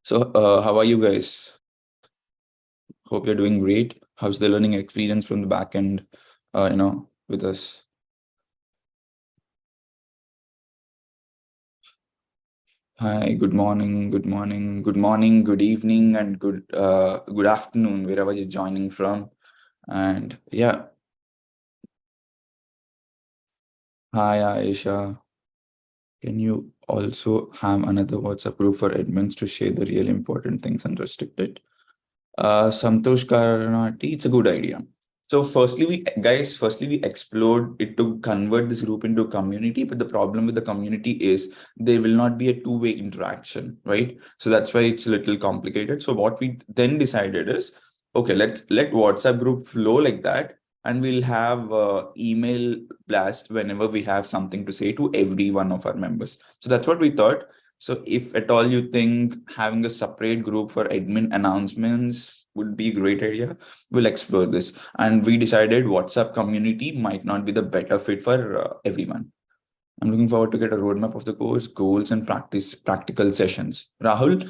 So, how are you guys? Hope you're doing great. How's the learning experience from the back end, with us? Hi, good morning, good morning, good morning, good evening, and good afternoon, wherever you're joining from. And yeah, hi, Aisha. Can you also have another WhatsApp group for admins to share the real important things unrestricted? Santosh Karanati, it's a good idea. So firstly we explored it to convert this group into a community, but the problem with the community is there will not be a two-way interaction, right? So that's why it's a little complicated. So what we then decided is, okay, let WhatsApp group flow like that, and we'll have email blast whenever we have something to say to every one of our members. So that's what we thought. So if at all you think having a separate group for admin announcements would be a great idea, we'll explore this. And we decided WhatsApp community might not be the better fit for everyone. I'm looking forward to get a roadmap of the course, goals, and practical sessions. Rahul,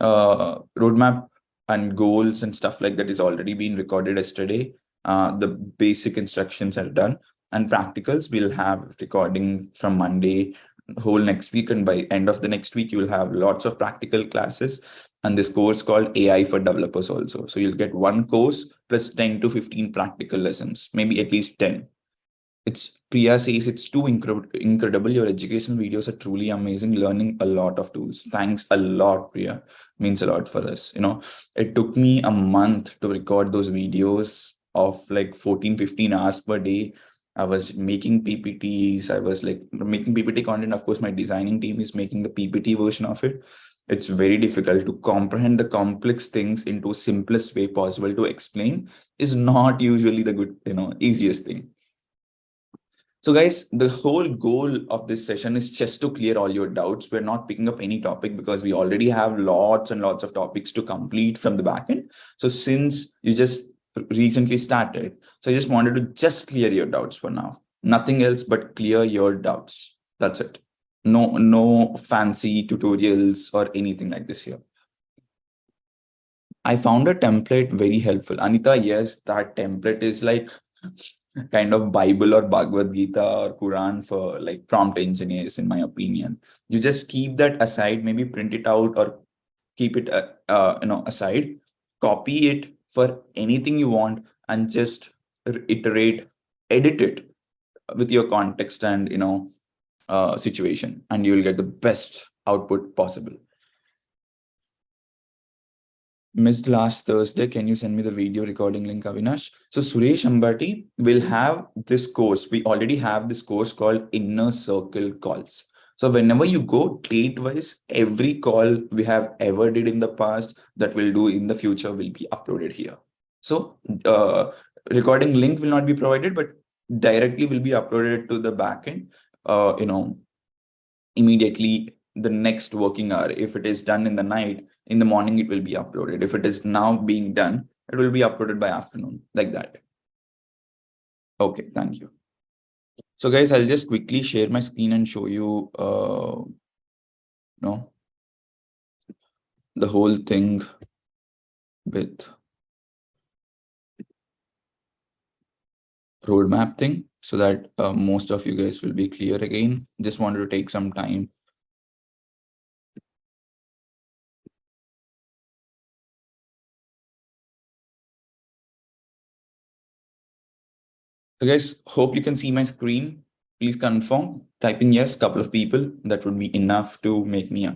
roadmap and goals and stuff like that is already been recorded yesterday. The basic instructions are done, and practicals we'll have recording from Monday whole next week, and by end of the next week you will have lots of practical classes and this course called AI for developers also. So you'll get one course plus 10 to 15 practical lessons, maybe at least 10. It's Priya says it's too incredible. Your educational videos are truly amazing. Learning a lot of tools. Thanks a lot, Priya. Means a lot for us. It took me a month to record those videos of like 14, 15 hours per day. I was making PPTs. I was like making PPT content. Of course, my designing team is making the PPT version of it. It's very difficult to comprehend the complex things into simplest way possible to explain is not usually the good, easiest thing. So guys, the whole goal of this session is just to clear all your doubts. We're not picking up any topic because we already have lots and lots of topics to complete from the backend. So since you just recently started, so I just wanted to just clear your doubts for now. Nothing else but clear your doubts. That's it. No fancy tutorials or anything like this here. I found a template very helpful. Anita, yes, that template is like kind of Bible or Bhagavad Gita or Quran for like prompt engineers, in my opinion. You just keep that aside, maybe print it out or keep it aside, copy it for anything you want, and just iterate, edit it with your context and situation, and you will get the best output possible. Missed last Thursday. Can you send me the video recording link, Avinash? So Suresh Ambati will have this course. We already have this course called Inner Circle Calls. So whenever you go date-wise, every call we have ever did in the past that we'll do in the future will be uploaded here. So recording link will not be provided, but directly will be uploaded to the backend, immediately the next working hour. If it is done in the night, in the morning, it will be uploaded. If it is now being done, it will be uploaded by afternoon, like that. Okay, thank you. So guys, I'll just quickly share my screen and show you, the whole thing with roadmap thing so that most of you guys will be clear again. Just wanted to take some time. So guys, hope you can see my screen. Please confirm, type in yes, couple of people. That would be enough to make me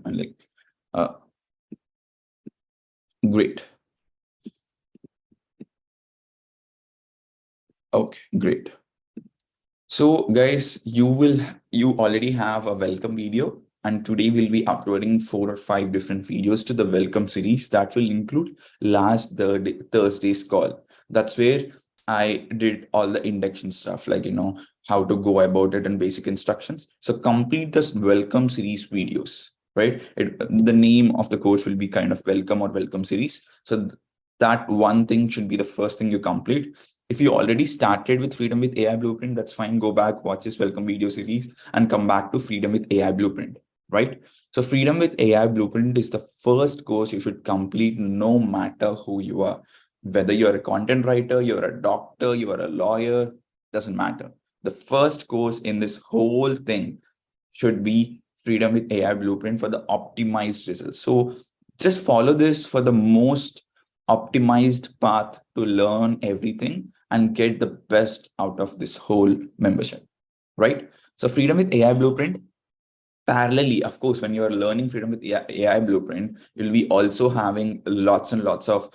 great. Okay, great. So guys, you already have a welcome video, and today we'll be uploading 4 or 5 different videos to the welcome series that will include last Thursday's call. That's where I did all the induction stuff, like, how to go about it and basic instructions. So complete this welcome series videos, right? The name of the course will be kind of welcome or welcome series. So that one thing should be the first thing you complete. If you already started with Freedom with AI Blueprint, that's fine. Go back, watch this welcome video series and come back to Freedom with AI Blueprint. right? So Freedom with AI Blueprint is the first course you should complete no matter who you are. Whether you're a content writer, you're a doctor, you are a lawyer, doesn't matter. The first course in this whole thing should be Freedom with AI Blueprint for the optimized results. So just follow this for the most optimized path to learn everything and get the best out of this whole membership, right? So Freedom with AI Blueprint, parallelly, of course, when you are learning Freedom with AI Blueprint, you'll be also having lots and lots of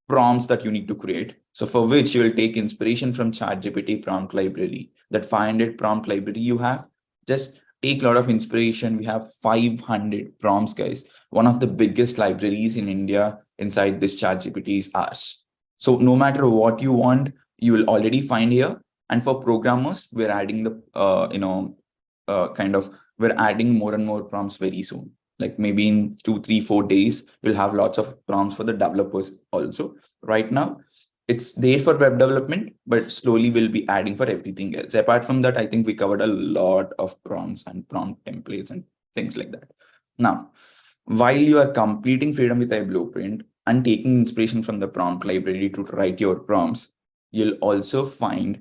prompts that you need to create. So for which you will take inspiration from ChatGPT prompt library. That 500 prompt library you have, just take a lot of inspiration. We have 500 prompts, guys. One of the biggest libraries in India inside this ChatGPT is ours. So no matter what you want, you will already find here. And for programmers, we're adding the we're adding more and more prompts very soon. Like maybe in 2, 3, 4 days, we'll have lots of prompts for the developers also. Right now, it's there for web development, but slowly we'll be adding for everything else. Apart from that, I think we covered a lot of prompts and prompt templates and things like that. Now, while you are completing Freedom with AI Blueprint and taking inspiration from the prompt library to write your prompts, you'll also find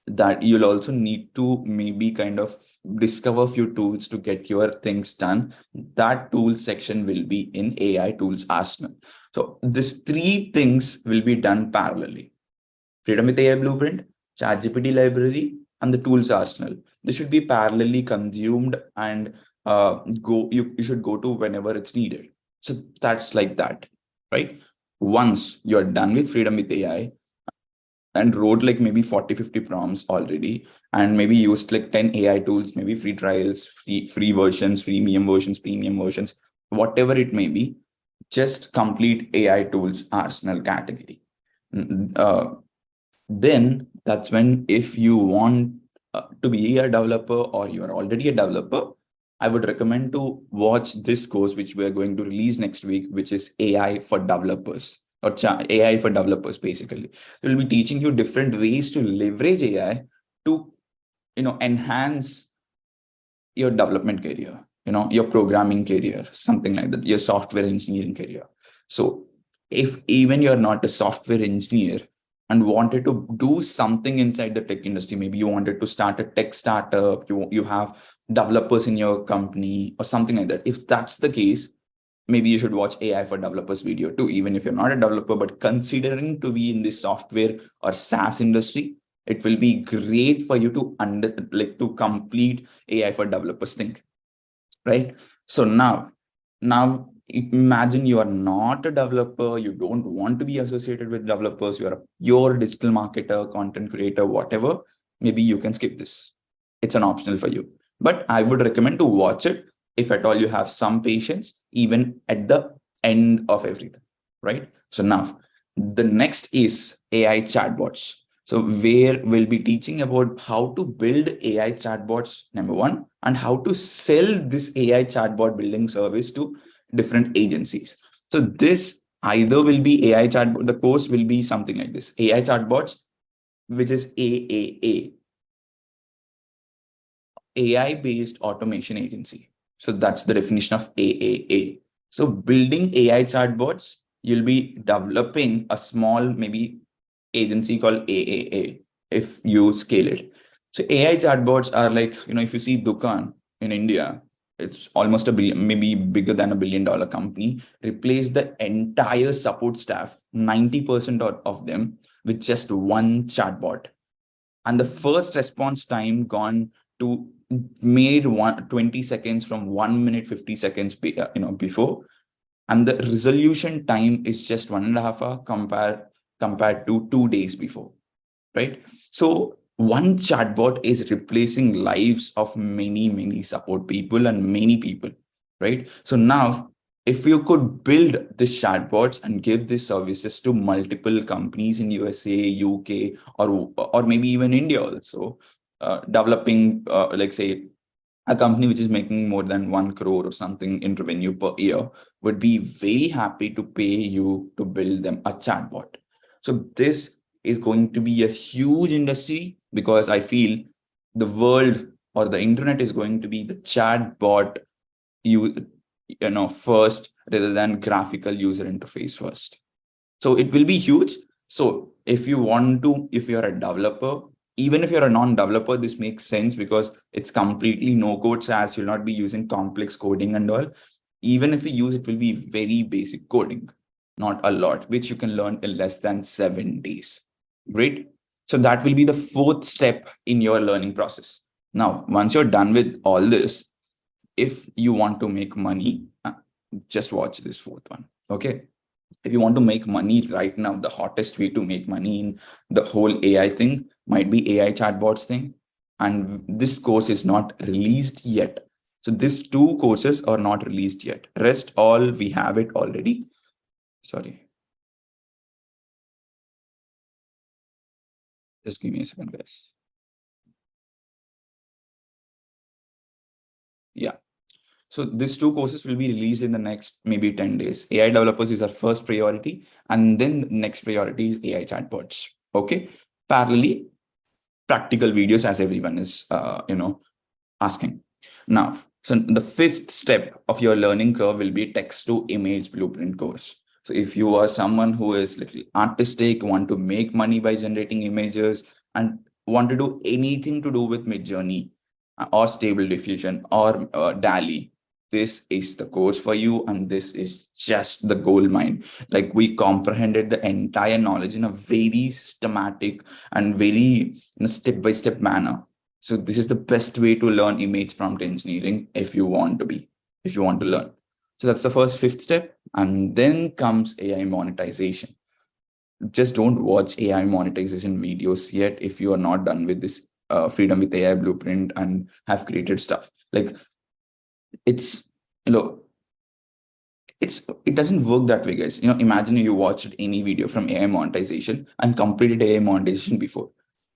that you'll also need to maybe kind of discover a few tools to get your things done. That tool section will be in AI tools arsenal. So these 3 things will be done parallelly: Freedom with AI Blueprint, ChatGPT library, and the tools arsenal. This should be parallelly consumed and you should go to whenever it's needed. So that's like that, right? Once you're done with Freedom with AI and wrote like maybe 40, 50 prompts already, and maybe used like 10 AI tools, maybe free trials, free versions, freemium versions, premium versions, whatever it may be, just complete AI tools arsenal category. Then that's when, if you want to be a developer or you are already a developer, I would recommend to watch this course, which we are going to release next week, which is AI for developers, or AI for developers, basically. We'll be teaching you different ways to leverage AI to, enhance your development career, your programming career, something like that, your software engineering career. So if even you're not a software engineer and wanted to do something inside the tech industry, maybe you wanted to start a tech startup, you have developers in your company or something like that. If that's the case, maybe you should watch AI for developers video too, even if you're not a developer, but considering to be in this software or SaaS industry, it will be great for you to to complete AI for developers thing, right? So now imagine you are not a developer, you don't want to be associated with developers, you are a pure digital marketer, content creator, whatever. Maybe you can skip this. It's an optional for you, but I would recommend to watch it if at all you have some patience, even at the end of everything, right? So now the next is AI chatbots. So where we'll be teaching about how to build AI chatbots, number one, and how to sell this AI chatbot building service to different agencies. So this either will be AI chatbot, the course will be something like this: AI chatbots, which is AAA, AI-based automation agency. So that's the definition of AAA. So building AI chatbots, you'll be developing a small, maybe agency called AAA if you scale it. So AI chatbots are like, if you see Dukan in India, it's almost a billion, maybe bigger than $1 billion company, replace the entire support staff, 90% of them, with just one chatbot. And the first response time gone to made 20 seconds from 1 minute 50 seconds before, and the resolution time is just 1.5 hours compared to 2 days before, right? So one chatbot is replacing lives of many support people and many people, right? So now, if you could build these chatbots and give these services to multiple companies in USA, UK, or maybe even India also, developing, like say, a company which is making more than 1 crore or something in revenue per year would be very happy to pay you to build them a chatbot. So this is going to be a huge industry, because I feel the world or the internet is going to be the chat bot first rather than graphical user interface first. So it will be huge. So if you're a developer, even if you're a non-developer, this makes sense because it's completely no code SaaS. You'll not be using complex coding and all. Even if you use it, will be very basic coding, not a lot, which you can learn in less than 7 days. Great. So that will be the 4th step in your learning process. Now, once you're done with all this, if you want to make money, just watch this 4th one. Okay. If you want to make money right now, the hottest way to make money in the whole AI thing might be AI chatbots thing. And this course is not released yet. So these 2 courses are not released yet. Rest all, we have it already. Sorry. Just give me a second, guys. Yeah. So these 2 courses will be released in the next maybe 10 days. AI developers is our first priority. And then next priority is AI chatbots. Okay. Parallelly, practical videos as everyone is, asking. Now, so the 5th step of your learning curve will be text to image blueprint course. So if you are someone who is little artistic, want to make money by generating images and want to do anything to do with Midjourney or Stable Diffusion or DALI, this is the course for you. And this is just the gold mine. Like, we comprehended the entire knowledge in a very systematic and very step-by-step manner. So this is the best way to learn image prompt engineering if you want to learn. So that's the first 5th step. And then comes AI monetization. Just don't watch AI monetization videos yet if you are not done with this Freedom with AI blueprint and have created stuff. Like, it doesn't work that way, guys. Imagine you watched any video from AI monetization and completed AI monetization before.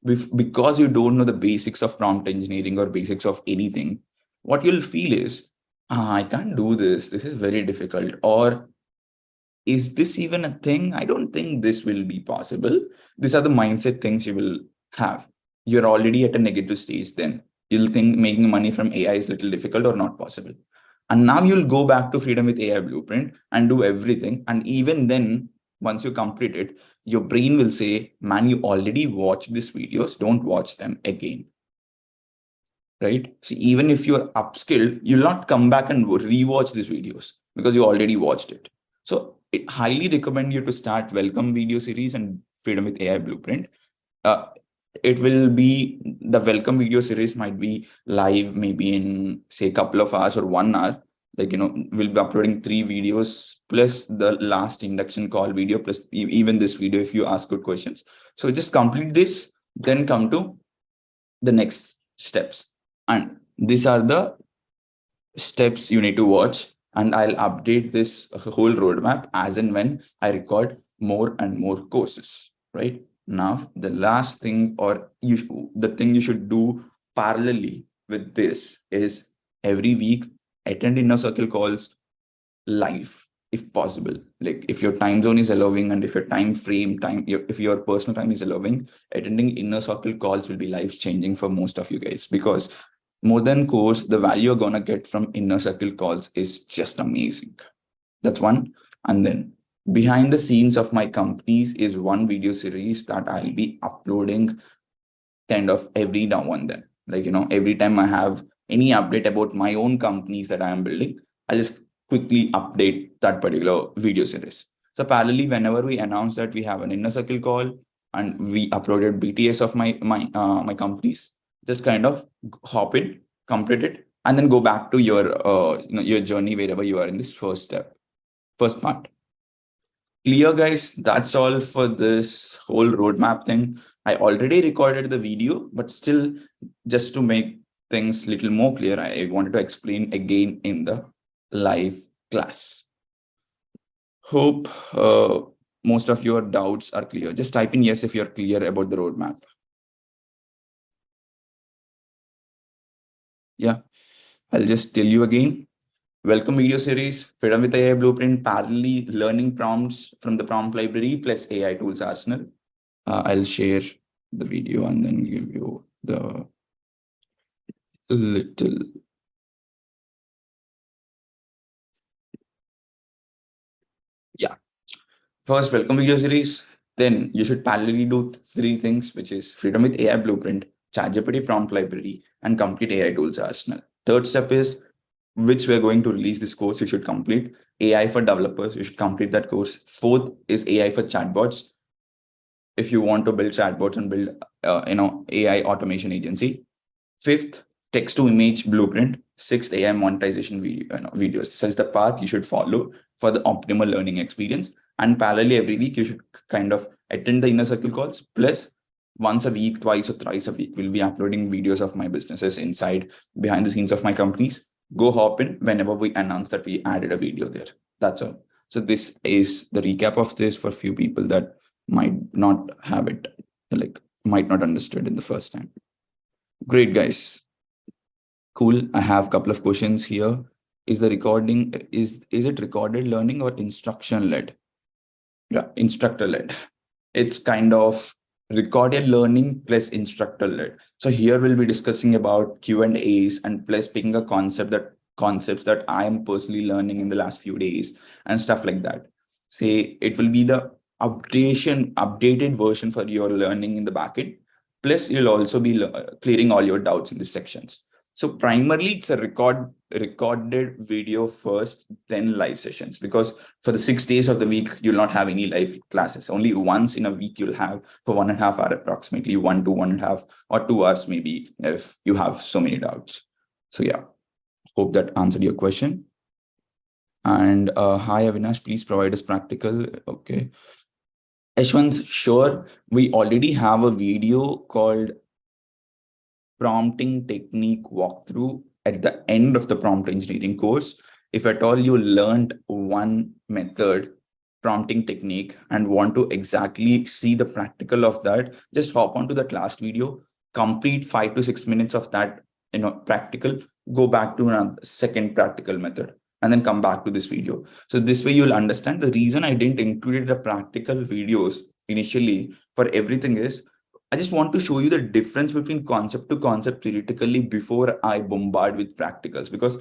Because you don't know the basics of prompt engineering or basics of anything, what you'll feel is, I can't do this. This is very difficult. Or, is this even a thing? I don't think this will be possible. These are the mindset things you will have. You're already at a negative stage then. You'll think making money from AI is little difficult or not possible. And now you'll go back to Freedom with AI blueprint and do everything. And even then, once you complete it, your brain will say, man, you already watched these videos. Don't watch them again. Right? So even if you're upskilled, you'll not come back and rewatch these videos because you already watched it. So I highly recommend you to start Welcome video series and Freedom with AI blueprint. It will be, the Welcome video series might be live maybe in, say, a couple of hours or 1 hour. Like, we'll be uploading 3 videos plus the last induction call video plus even this video if you ask good questions. So just complete this, then come to the next steps. And these are the steps you need to watch. And I'll update this whole roadmap as and when I record more and more courses, right? Now, the last thing, or the thing you should do parallelly with this is every week attend inner circle calls live if possible. Like, if your time zone is allowing and if your if your personal time is allowing, attending inner circle calls will be life changing for most of you guys, because more than course, the value you're gonna get from inner circle calls is just amazing. That's one. And then behind the scenes of my companies is one video series that I'll be uploading kind of every now and then. Like, every time I have any update about my own companies that I am building, I'll just quickly update that particular video series. So parallelly, whenever we announce that we have an inner circle call and we uploaded BTS of my companies, just kind of hop in, complete it, and then go back to your journey wherever you are in this first part. Clear, guys? That's all for this whole roadmap thing. I already recorded the video, but still, just to make things little more clear, I wanted to explain again in the live class. Hope most of your doubts are clear. Just type in yes if you're clear about the roadmap. Yeah, I'll just tell you again. Welcome video series, Freedom with AI blueprint, parallelly learning prompts from the prompt library plus AI tools arsenal. I'll share the video and then give you the little. Yeah. First, welcome video series. Then you should parallelly do three things, which is Freedom with AI Blueprint, ChatGPT Prompt Library, and complete AI Tools Arsenal. Third step is which we're going to release this course. You should complete AI for developers. You should complete that course. Fourth is AI for chatbots. If you want to build chatbots and build, AI automation agency. Fifth, text to image blueprint. Sixth, AI monetization videos. This is the path you should follow for the optimal learning experience. And parallelly, every week, you should kind of attend the inner circle calls. Plus, once a week, twice or thrice a week, we'll be uploading videos of my businesses inside, behind the scenes of my companies. Go hop in whenever we announce that we added a video there. That's all. So this is the recap of this for few people that might not have it, might not understood in the first time. Great, guys. Cool. I have a couple of questions here. Is the recording, is it recorded learning or instruction led? Yeah, instructor led. It's kind of recorded learning plus instructor led. So here we'll be discussing about Q&As and plus picking a concepts that I am personally learning in the last few days and stuff like that. Say it will be the updated version for your learning in the backend. Plus, you'll also be clearing all your doubts in the sections. So primarily, it's a recorded video first, then live sessions. Because for the 6 days of the week, you'll not have any live classes. Only once in a week you'll have for 1.5 hours, approximately 1 to 1.5 or 2 hours, maybe, if you have so many doubts. So yeah, hope that answered your question. And hi, Avinash, please provide us practical. Okay. Ashwant, sure. We already have a video called Prompting Technique Walkthrough at the end of the prompt engineering course. If at all you learned one method, prompting technique, and want to exactly see the practical of that, just hop onto that last video, complete 5 to 6 minutes of that, practical, go back to a second practical method, and then come back to this video. So this way you'll understand the reason I didn't include the practical videos initially for everything is I just want to show you the difference between concept to concept theoretically before I bombard with practicals, because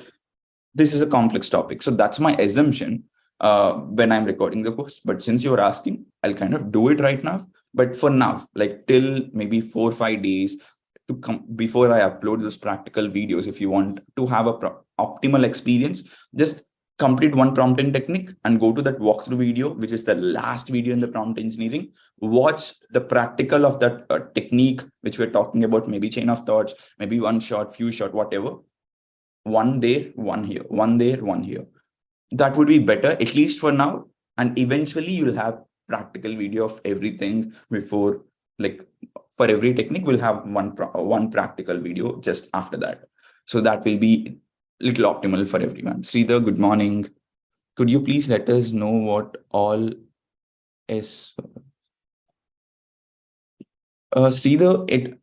this is a complex topic. So that's my assumption when I'm recording the course. But since you're asking, I'll kind of do it right now. But for now, like till maybe 4 or 5 days to come before I upload those practical videos, if you want to have a optimal experience, just complete one prompting technique and go to that walkthrough video, which is the last video in the prompt engineering. Watch the practical of that technique, which we're talking about, maybe chain of thoughts, maybe one shot, few shot, whatever. One there, one here, one there, one here. That would be better, at least for now. And eventually you'll have practical video of everything before, like for every technique, we'll have one practical video just after that. So that will be little optimal for everyone. Sridhar, good morning. Could you please let us know what all is? Sridhar, it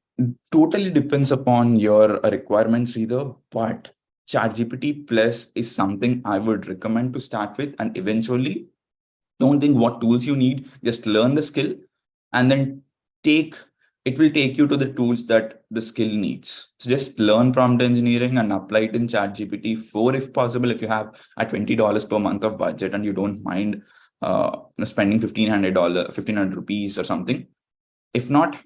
totally depends upon your requirements, Sridhar, but ChatGPT Plus is something I would recommend to start with, and eventually don't think what tools you need, just learn the skill and then it will take you to the tools that the skill needs. So just learn prompt engineering and apply it in ChatGPT 4 if possible, if you have a $20 per month of budget and you don't mind spending $1,500 rupees or something. If not,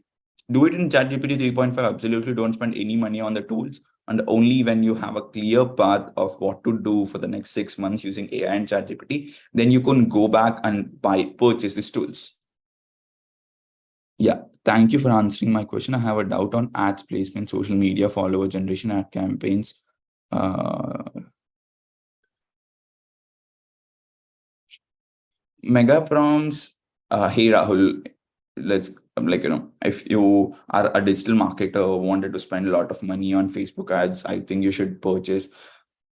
do it in ChatGPT 3.5. Absolutely don't spend any money on the tools. And only when you have a clear path of what to do for the next 6 months using AI and ChatGPT, then you can go back and purchase these tools. Yeah, thank you for answering my question. I have a doubt on ads placement, social media, follower generation, ad campaigns. Mega prompts. Hey Rahul, let's if you are a digital marketer, wanted to spend a lot of money on Facebook ads, I think you should purchase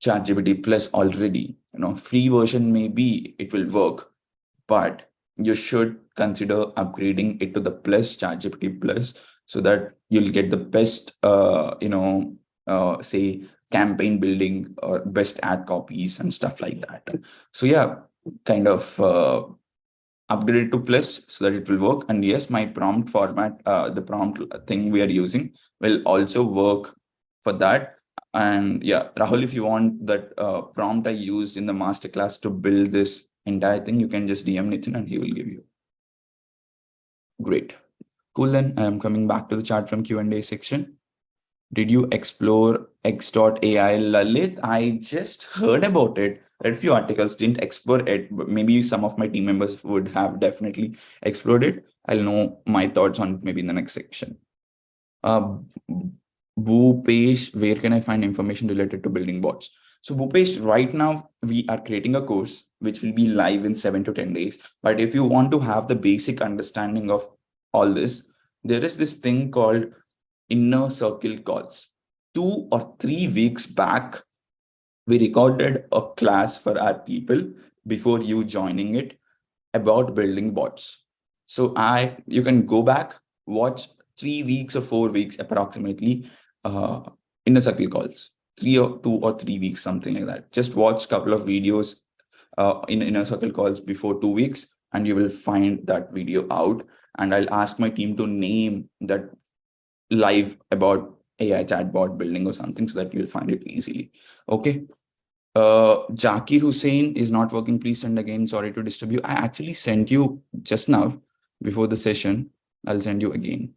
ChatGPT Plus already. Free version, maybe it will work, but you should consider upgrading it to the Plus, ChatGPT Plus, so that you'll get the best, say campaign building or best ad copies and stuff like that. So yeah, kind of upgrade it to Plus so that it will work. And yes, my prompt format, the prompt thing we are using will also work for that. And yeah, Rahul, if you want that prompt I used in the masterclass to build this entire thing, you can just DM Nitin and he will give you. Great. Cool, then I am coming back to the chat from Q&A section. Did you explore X.AI, Lalit? I just heard about it. Read few articles, didn't explore it, but maybe some of my team members would have definitely explored it. I'll know my thoughts on it maybe in the next section. Bhupesh, where can I find information related to building bots? So Bhupesh, right now we are creating a course which will be live in 7 to 10 days. But if you want to have the basic understanding of all this, there is this thing called inner circle calls. 2 or 3 weeks back, we recorded a class for our people before you joining it about building bots. So you can go back, watch 3 weeks or 4 weeks approximately inner circle calls, 2 or 3 weeks, something like that. Just watch a couple of videos in inner circle calls before 2 weeks, and you will find that video out. And I'll ask my team to name that live about AI chatbot building or something so that you'll find it easily. Okay. Zakir Hussain is not working. Please send again. Sorry to disturb you. I actually sent you just now before the session. I'll send you again.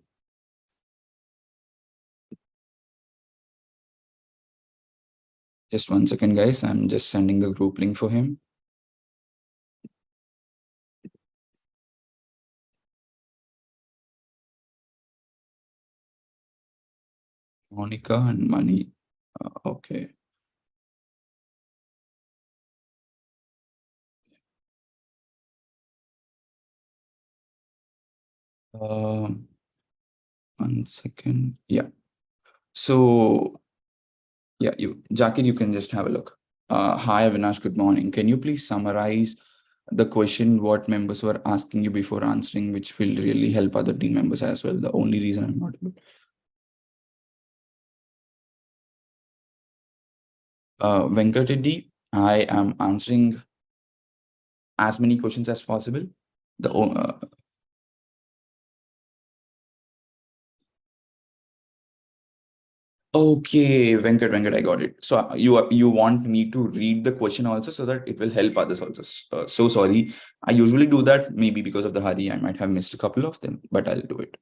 Just 1 second, guys. I'm just sending the group link for him. Monica and Mani. Okay. Um, 1 second. Yeah. So, yeah, Zakir, you can just have a look. Hi, Avinash. Good morning. Can you please summarize the question what members were asking you before answering, which will really help other team members as well? The only reason I'm not able. Venkat Reddy, I am answering as many questions as possible. Okay, Venkat, I got it. So you want me to read the question also so that it will help others also. So sorry. I usually do that. Maybe because of the hurry, I might have missed a couple of them, but I'll do it.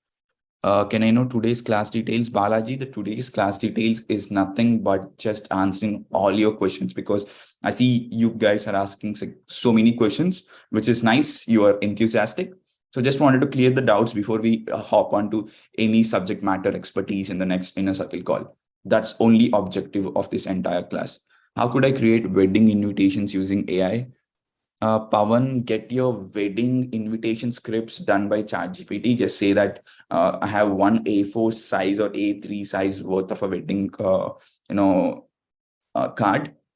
Can I know today's class details? Balaji, the today's class details is nothing but just answering all your questions, because I see you guys are asking so many questions, which is nice. You are enthusiastic. So just wanted to clear the doubts before we hop on to any subject matter expertise in the next inner circle call. That's only objective of this entire class. How could I create wedding invitations using AI? Pawan, get your wedding invitation scripts done by ChatGPT. Just say that I have one A4 size or A3 size worth of a wedding, card.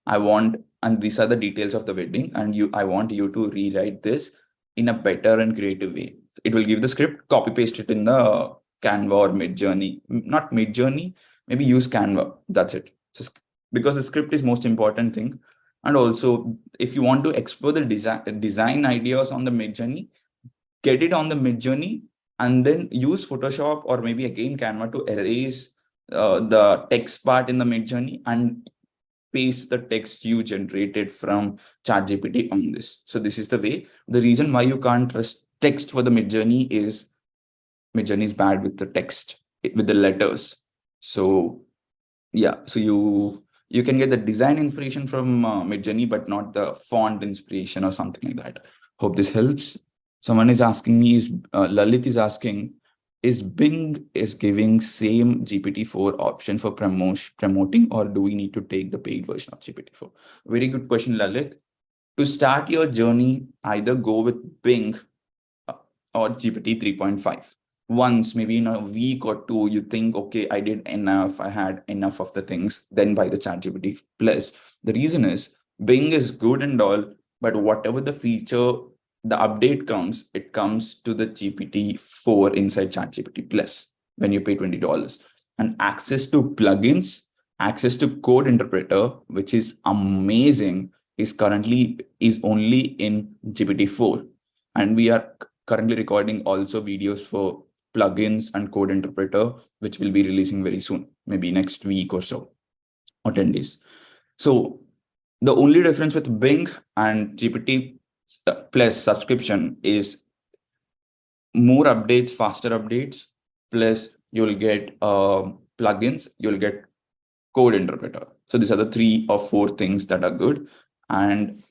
I want, and these are the details of the wedding, and I want you to rewrite this in a better and creative way. It will give the script, copy paste it in the Canva or Midjourney. Not Midjourney, maybe use Canva. That's it. So, because the script is most important thing. And also, if you want to explore the design ideas on the Midjourney, get it on the Midjourney and then use Photoshop or maybe again Canva to erase the text part in the Midjourney and paste the text you generated from ChatGPT on this. So this is the way. The reason why you can't trust text for the Midjourney is Midjourney is bad with the text, with the letters. So yeah, so you can get the design inspiration from Midjourney, but not the font inspiration or something like that. Hope this helps. Someone is asking me, Lalit is asking, is Bing is giving same GPT-4 option for promoting, or do we need to take the paid version of GPT-4? Very good question, Lalit. To start your journey, either go with Bing or GPT 3.5. Once, maybe in a week or two, you think, okay, I did enough, I had enough of the things, then buy the ChatGPT Plus. The reason is Bing is good and all, but whatever the feature, the update comes, it comes to the GPT-4 inside ChatGPT Plus when you pay $20. And access to plugins, access to code interpreter, which is amazing, is only in GPT-4. And we are currently recording also videos for plugins and code interpreter, which will be releasing very soon, maybe next week or so. or 10 days. So the only difference with Bing and GPT plus subscription is more updates, faster updates, plus you'll get plugins, you'll get code interpreter. So these are the 3 or 4 things that are good. And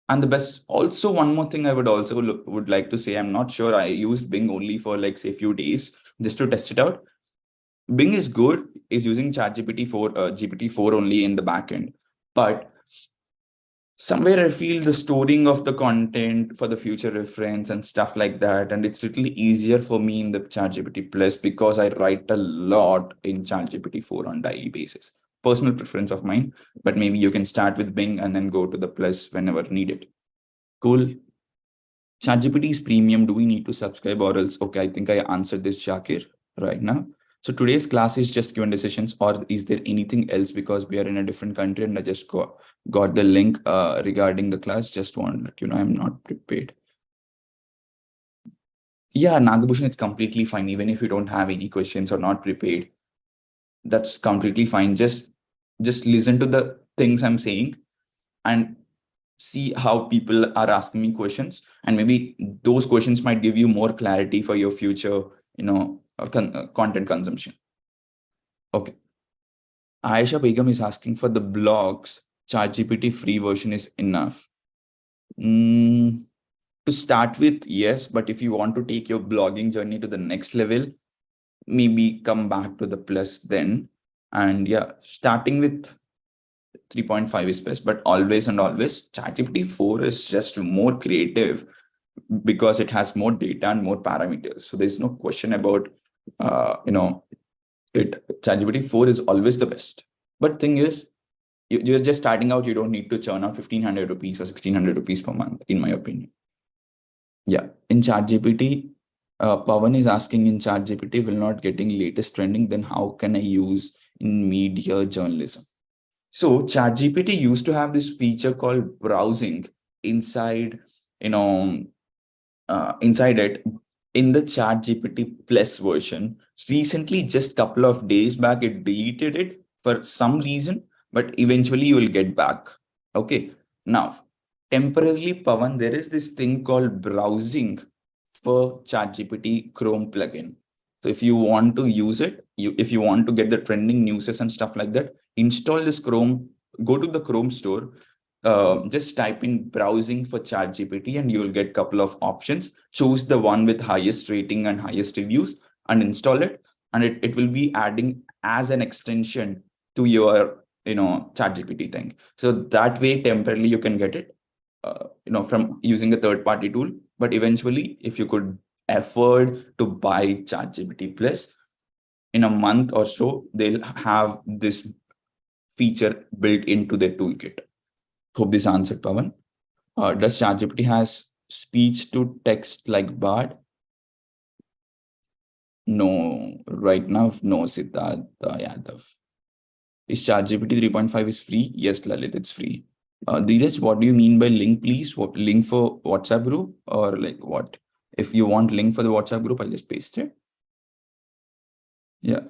the best, also one more thing I would also would like to say, I'm not sure, I used Bing only for like say few days just to test it out. Bing is good, is using ChatGPT 4, GPT-4 only in the backend, but somewhere I feel the storing of the content for the future reference and stuff like that, and it's little easier for me in the ChatGPT Plus because I write a lot in ChatGPT 4 on daily basis. Personal preference of mine, but maybe you can start with Bing and then go to the Plus whenever needed. Cool. ChatGPT is premium. Do we need to subscribe or else? Okay, I think I answered this, Shakir, right now. So today's class is just Q&A sessions, or is there anything else because we are in a different country and I just got the link regarding the class. Just want to let you know I'm not prepared. Yeah, Nagabhushan, it's completely fine. Even if you don't have any questions or not prepared, that's completely fine. Just listen to the things I'm saying and see how people are asking me questions, and maybe those questions might give you more clarity for your future, content consumption. Okay. Aisha Begum is asking for the blogs. ChatGPT free version is enough. To start with, yes, but if you want to take your blogging journey to the next level, maybe come back to the Plus then. And yeah, starting with 3.5 is best, but always ChatGPT 4 is just more creative because it has more data and more parameters. So there's no question about, ChatGPT 4 is always the best. But thing is, you're just starting out. You don't need to churn out 1,500 rupees or 1,600 rupees per month, in my opinion. Yeah, in ChatGPT, Pawan is asking, in ChatGPT will not getting latest trending, then how can I use in media journalism? So ChatGPT used to have this feature called browsing inside, inside it in the ChatGPT Plus version. Recently, just couple of days back, it deleted it for some reason, but eventually you will get back. Okay. Now, temporarily, Pawan, there is this thing called browsing for ChatGPT Chrome plugin. So if you want to use it, if you want to get the trending news and stuff like that, install this Chrome, go to the Chrome store, just type in browsing for ChatGPT and you will get a couple of options. Choose the one with highest rating and highest reviews and install it. And it will be adding as an extension to your, ChatGPT thing. So that way, temporarily, you can get it, from using a third-party tool. But eventually, if you could afford to buy ChatGPT Plus, in a month or so, they'll have this feature built into their toolkit. Hope this answered, Pawan. Does ChatGPT has speech to text like Bard? No, right now, no, Siddharth Yadav. Is ChatGPT 3.5 is free? Yes, Lalit, it's free. Dheeraj, what do you mean by link, please? What link for WhatsApp group or like what? If you want link for the WhatsApp group, I'll just paste it. Yeah.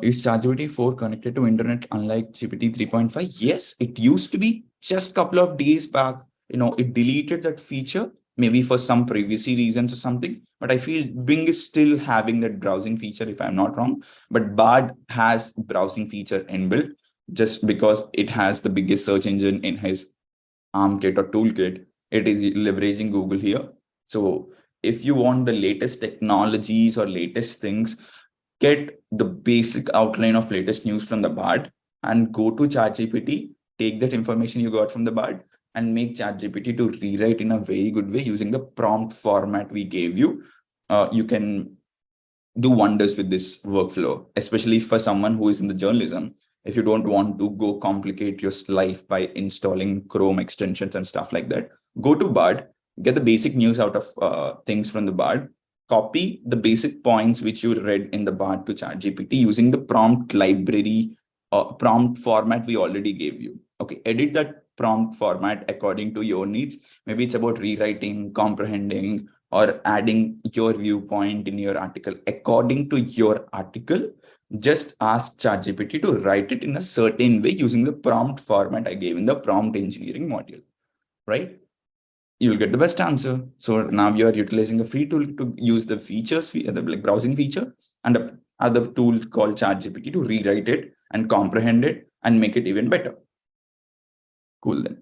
Is ChatGPT 4 connected to internet unlike GPT 3.5? Yes, it used to be. Just a couple of days back, it deleted that feature, maybe for some privacy reasons or something. But I feel Bing is still having that browsing feature, if I'm not wrong. But Bard has browsing feature inbuilt just because it has the biggest search engine in his ARM kit or toolkit. It is leveraging Google here. So if you want the latest technologies or latest things, get the basic outline of latest news from the Bard and go to ChatGPT, take that information you got from the Bard and make ChatGPT to rewrite in a very good way using the prompt format we gave you. You can do wonders with this workflow, especially for someone who is in the journalism. If you don't want to go complicate your life by installing Chrome extensions and stuff like that, go to Bard, get the basic news out of things from the Bard, copy the basic points which you read in the Bard to ChatGPT using the prompt library prompt format we already gave you. Okay, edit that prompt format according to your needs. Maybe it's about rewriting, comprehending, or adding your viewpoint in your article according to your article. Just ask ChatGPT to write it in a certain way using the prompt format I gave in the prompt engineering module, right? You'll get the best answer. So now you're utilizing a free tool to use the features, the like browsing feature, and a other tool called ChatGPT to rewrite it and comprehend it and make it even better. Cool then.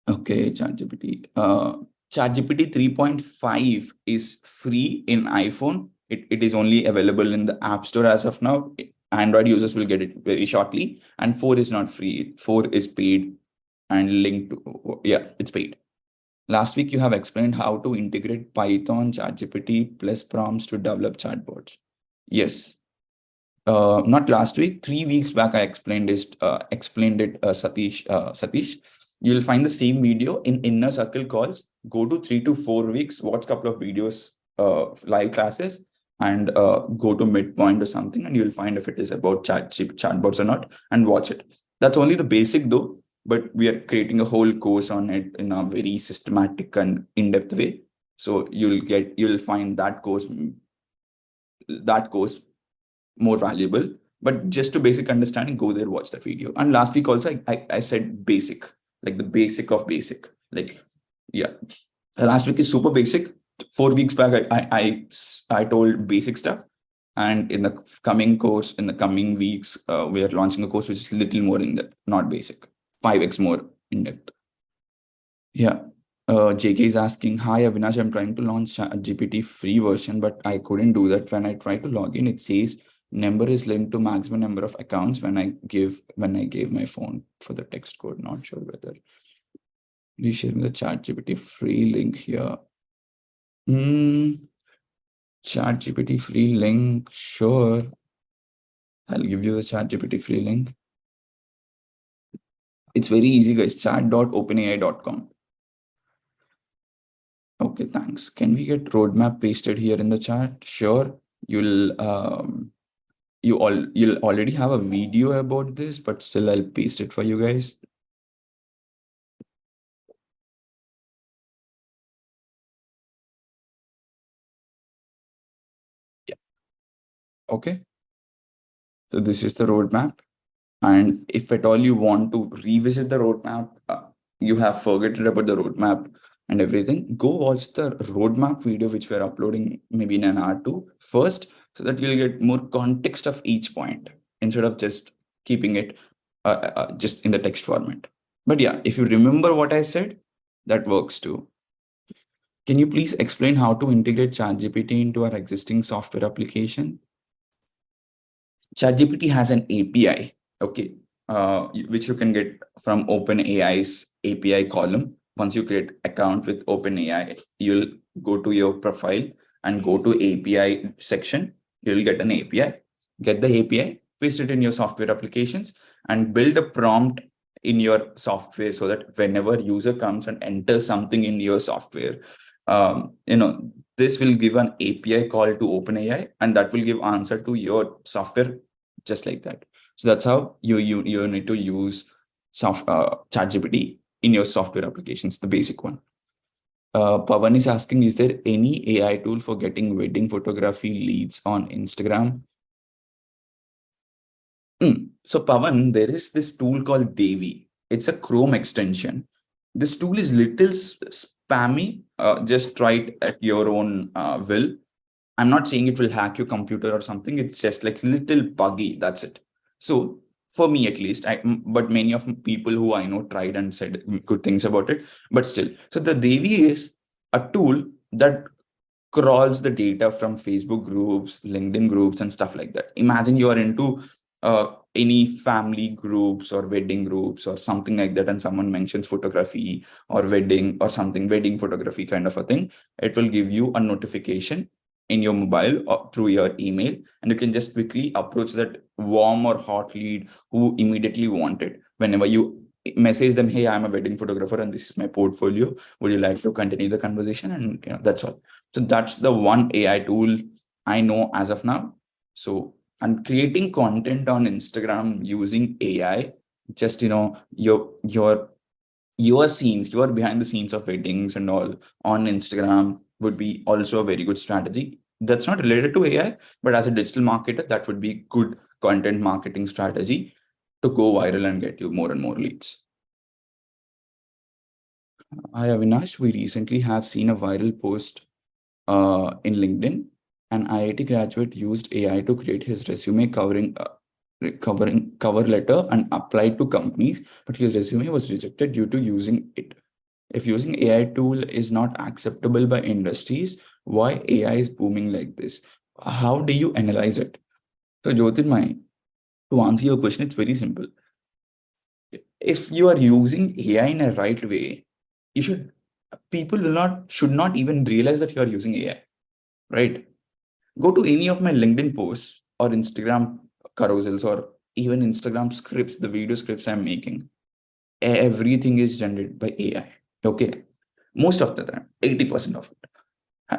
Okay, ChatGPT. ChatGPT 3.5 is free in iPhone. It is only available in the App Store as of now. Android users will get it very shortly. And 4 is not free. 4 is paid and linked to, yeah, it's paid. Last week, you have explained how to integrate Python, ChatGPT plus prompts to develop chatbots. Yes. Not last week, 3 weeks back, I explained it, Satish. You'll find the same video in inner circle calls. Go to 3 to 4 weeks, watch a couple of videos, live classes, and go to midpoint or something, and you'll find if it is about chatbots or not, and watch it. That's only the basic though, but we are creating a whole course on it in a very systematic and in-depth way. So you'll find that course more valuable. But just to basic understanding, go there, watch that video. And last week also, I said basic, like the basic of basic. Like, yeah, last week is super basic. 4 weeks back, I told basic stuff. And in the coming course, in the coming weeks, we are launching a course which is a little more in depth, not basic, 5x more in depth. Yeah. JK is asking, hi, Avinash, I'm trying to launch GPT free version, but I couldn't do that. When I try to log in, it says number is linked to maximum number of accounts when I gave my phone for the text code. Not sure whether. Please share the ChatGPT free link here. ChatGPT free link, sure. I'll give you the ChatGPT free link. It's very easy, guys. Chat.openai.com. Okay, thanks. Can we get roadmap pasted here in the chat? Sure. You'll already have a video about this, but still I'll paste it for you guys. Yeah. Okay. So this is the roadmap. And if at all you want to revisit the roadmap, you have forgotten about the roadmap and everything, go watch the roadmap video, which we're uploading maybe in an hour or two first, so that you'll get more context of each point instead of just keeping it just in the text format. But yeah, if you remember what I said, that works too. Can you please explain how to integrate ChatGPT into our existing software application? ChatGPT has an API, okay, which you can get from OpenAI's API column. Once you create account with OpenAI, you'll go to your profile and go to API section. You'll get an API, get the API, paste it in your software applications, and build a prompt in your software so that whenever user comes and enters something in your software, this will give an API call to OpenAI, and that will give answer to your software just like that. So that's how you need to use ChatGPT in your software applications, the basic one. Pawan is asking, is there any AI tool for getting wedding photography leads on Instagram? So Pawan, there is this tool called Devi. It's a Chrome extension. This tool is little spammy. Just try it at your own will. I'm not saying it will hack your computer or something. It's just like little buggy. That's it. So for me, at least, but many of people who I know tried and said good things about it, but still. So the Devi is a tool that crawls the data from Facebook groups, LinkedIn groups, and stuff like that. Imagine you are into any family groups or wedding groups or something like that, and someone mentions photography or wedding or something, wedding photography kind of a thing. It will give you a notification in your mobile or through your email, and you can just quickly approach that warm or hot lead who immediately want it. Whenever you message them, hey, I'm a wedding photographer and this is my portfolio, would you like to continue the conversation? And that's all. So that's the one AI tool I know as of now. So I'm creating content on Instagram using AI, just your scenes, your behind the scenes of weddings and all on Instagram would be also a very good strategy. that's not related to AI, but as a digital marketer, that would be good content marketing strategy to go viral and get you more and more leads. Hi, Avinash. We recently have seen a viral post in LinkedIn. An IIT graduate used AI to create his resume covering cover letter and applied to companies, but his resume was rejected due to using it. If using AI tool is not acceptable by industries, why AI is booming like this? How do you analyze it? So, Jyotirmay, to answer your question, it's very simple. If you are using AI in a right way, you should people should not even realize that you are using AI, right? Go to any of my LinkedIn posts or Instagram carousels or even Instagram scripts, the video scripts I'm making. Everything is generated by AI. Okay. Most of the time, 80% of it.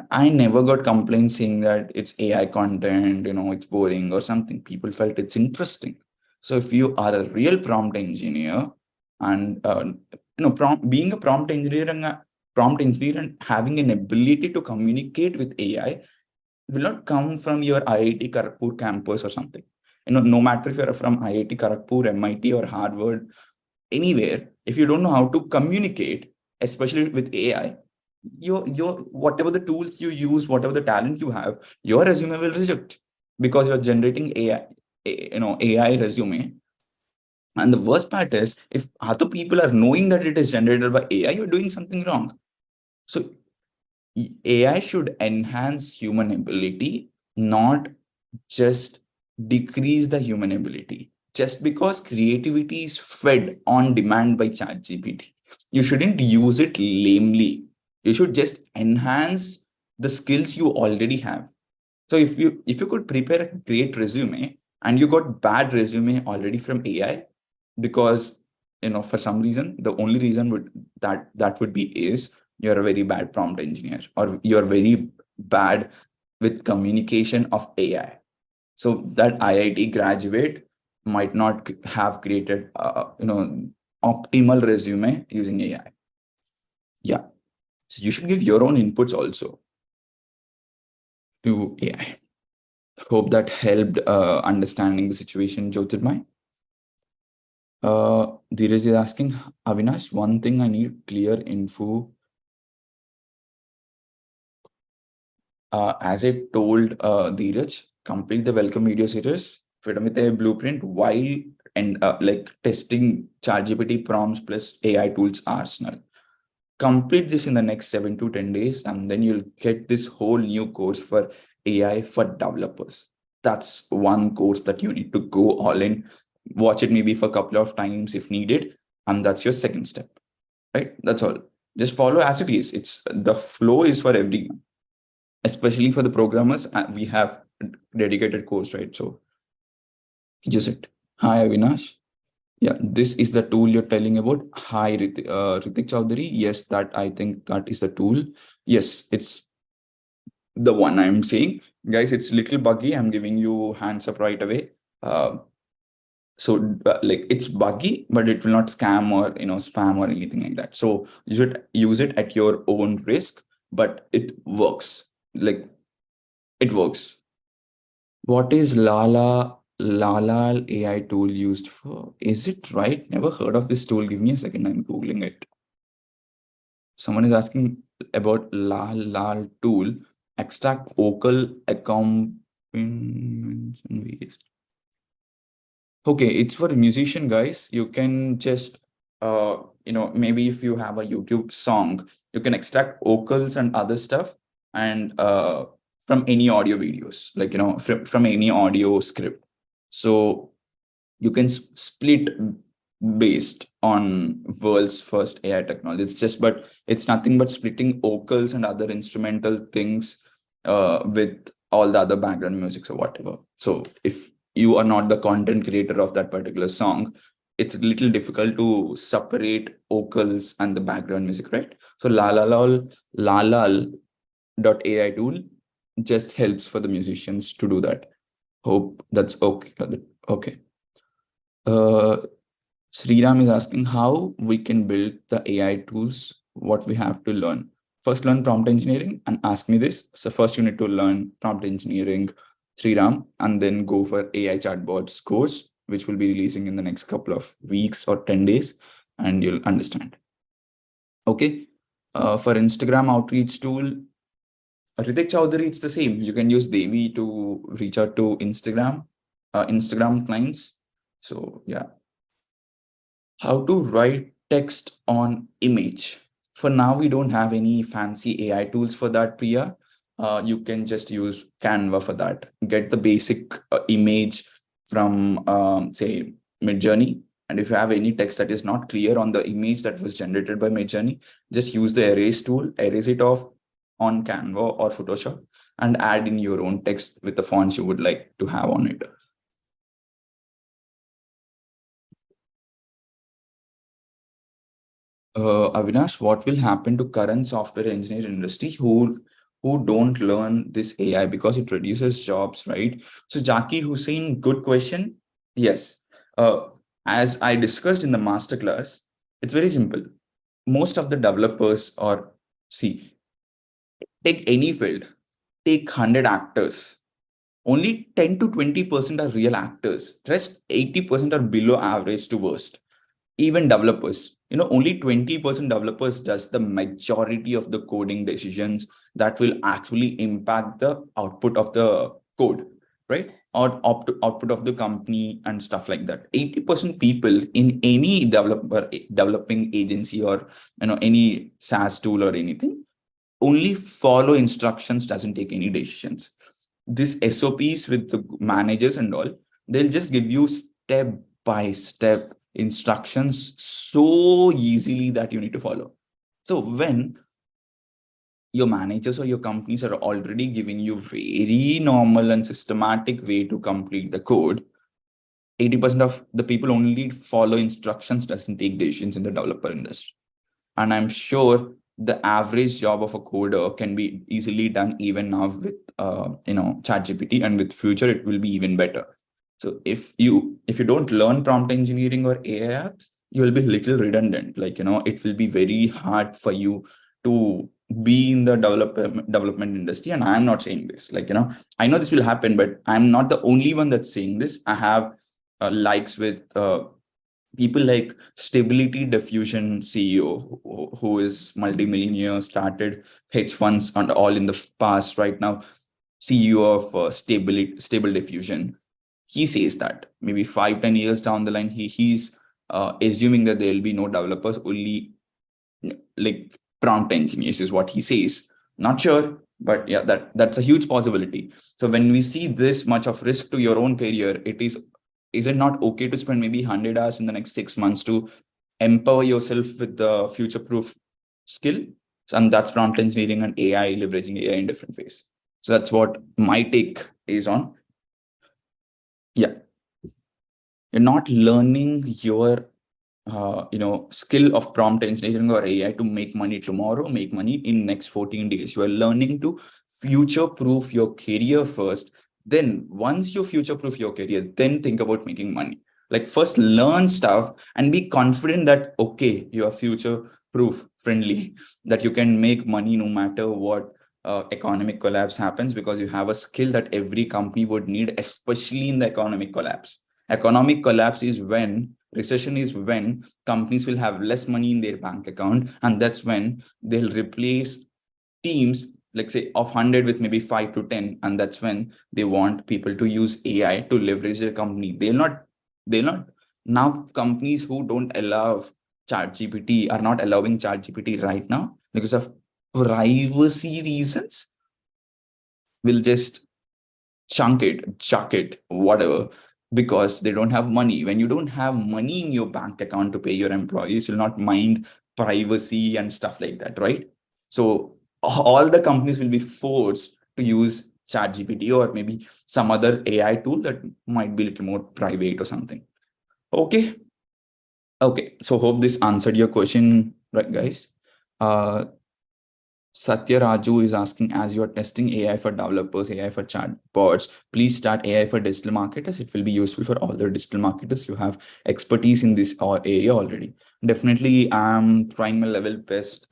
I never got complaints saying that it's AI content, it's boring or something. People felt it's interesting. So if you are a real prompt engineer and being a prompt engineer and having an ability to communicate with AI will not come from your IIT Kharagpur campus or something. No matter if you're from IIT Kharagpur, MIT or Harvard, anywhere, if you don't know how to communicate, especially with AI, your whatever the tools you use, whatever the talent you have, your resume will reject because you're generating AI resume. And the worst part is, if other people are knowing that it is generated by AI, you're doing something wrong. So AI should enhance human ability, not just decrease the human ability. Just because creativity is fed on demand by ChatGPT, you shouldn't use it lamely. You should just enhance the skills you already have. So if you could prepare a great resume and you got bad resume already from AI, because for some reason, the only reason that would be is you're a very bad prompt engineer or you're very bad with communication of AI. So that IIT graduate might not have created optimal resume using AI. Yeah. So you should give your own inputs also to AI. Hope that helped understanding the situation, Jyotirmay. Dheeraj is asking, Avinash, one thing I need clear info. As I told Dheeraj, complete the welcome video series, fit with a blueprint while and testing ChatGPT prompts plus AI tools arsenal. Complete this in the next 7 to 10 days, and then you'll get this whole new course for AI for developers. That's one course that you need to go all in. Watch it maybe for a couple of times if needed, and that's your second step, right? That's all. Just follow as it is. It's the flow is for everyone, especially for the programmers. We have dedicated course, right? So use it. Hi, Avinash. Yeah, this is the tool you're telling about. Hi, Ritik Chowdhury. Yes, that I think that is the tool. Yes, it's the one I'm saying. Guys, it's little buggy. I'm giving you hands up right away. Like it's buggy, but it will not scam or spam or anything like that. So you should use it at your own risk, but it works. Like it works. What is Lala AI tool used for? Is it right? Never heard of this tool. Give me a second. I'm Googling it. Someone is asking about Lal tool. Extract vocal accompaniments and videos. Okay, it's for a musician, guys. You can just, maybe if you have a YouTube song, you can extract vocals and other stuff and from any audio videos, like, from any audio script. So you can split based on world's first AI technology. But it's nothing but splitting vocals and other instrumental things with all the other background music or whatever. So if you are not the content creator of that particular song, it's a little difficult to separate vocals and the background music, right? So lalal.ai tool just helps for the musicians to do that. Hope that's okay. Okay. Sriram is asking how we can build the AI tools, what we have to learn. first learn prompt engineering and ask me this. So first you need to learn prompt engineering, Sriram, and then go for AI chatbots course, which will be releasing in the next couple of weeks or 10 days, and you'll understand. Okay. For Instagram outreach tool, Ritik Chowdhury, it's the same. You can use Devi to reach out to Instagram clients. So yeah. How to write text on image. For now, we don't have any fancy AI tools for that, Priya. You can just use Canva for that. Get the basic image from, say, Midjourney. And if you have any text that is not clear on the image that was generated by Midjourney, just use the erase tool, erase it off on Canva or Photoshop, and add in your own text with the fonts you would like to have on it. Avinash, what will happen to current software engineer industry who don't learn this AI because it reduces jobs, right? So Jaki Hussein, good question. Yes. As I discussed in the masterclass, it's very simple. Most of the developers, or see, take any field, take 100 actors. Only 10 to 20% are real actors. Rest 80% are below average to worst. Even developers, only 20% developers does the majority of the coding decisions that will actually impact the output of the code, right? Or output of the company and stuff like that. 80% people in any developing agency or any SaaS tool or anything only follow instructions, doesn't take any decisions. This SOPs with the managers and all, they'll just give you step by step instructions so easily that you need to follow. So when your managers or your companies are already giving you very normal and systematic way to complete the code, 80% of the people only follow instructions, doesn't take decisions in the developer industry. And I'm sure the average job of a coder can be easily done even now with ChatGPT, and with future it will be even better. So if you don't learn prompt engineering or AI apps, you will be little redundant. It will be very hard for you to be in the development industry. And I'm not saying this, I know this will happen, but I'm not the only one that's saying this. I have likes with people like Stability Diffusion CEO, who is multimillionaire, started hedge funds and all in the past. Right now, CEO of Stable Diffusion. He says that maybe 5-10 years down the line, he's assuming that there will be no developers, only like prompt engineers is what he says. Not sure, but yeah, that's a huge possibility. So when we see this much of risk to your own career, is it not okay to spend maybe 100 hours in the next 6 months to empower yourself with the future-proof skill? And that's prompt engineering and AI, leveraging AI in different ways. So that's what my take is on. Yeah. You're not learning your skill of prompt engineering or AI to make money tomorrow, make money in next 14 days. You are learning to future-proof your career first. Then once you future-proof your career, then think about making money. Like first learn stuff and be confident that, okay, you are future-proof friendly, that you can make money no matter what economic collapse happens, because you have a skill that every company would need, especially in the economic collapse. Economic collapse is when recession is when companies will have less money in their bank account, and that's when they'll replace teams, like say of 100 with maybe 5 to 10, and that's when they want people to use AI to leverage their company. They'll not now. Companies who don't allow ChatGPT are not allowing ChatGPT right now because of privacy reasons. Will just chuck it, whatever, because they don't have money. When you don't have money in your bank account to pay your employees, you'll not mind privacy and stuff like that, right? So all the companies will be forced to use ChatGPT or maybe some other AI tool that might be a little more private or something. Okay. So hope this answered your question, right, guys? Satya Raju is asking, as you are testing AI for developers, AI for chatbots, please start AI for digital marketers. It will be useful for all the digital marketers. You have expertise in this area already. Definitely, I'm trying my level best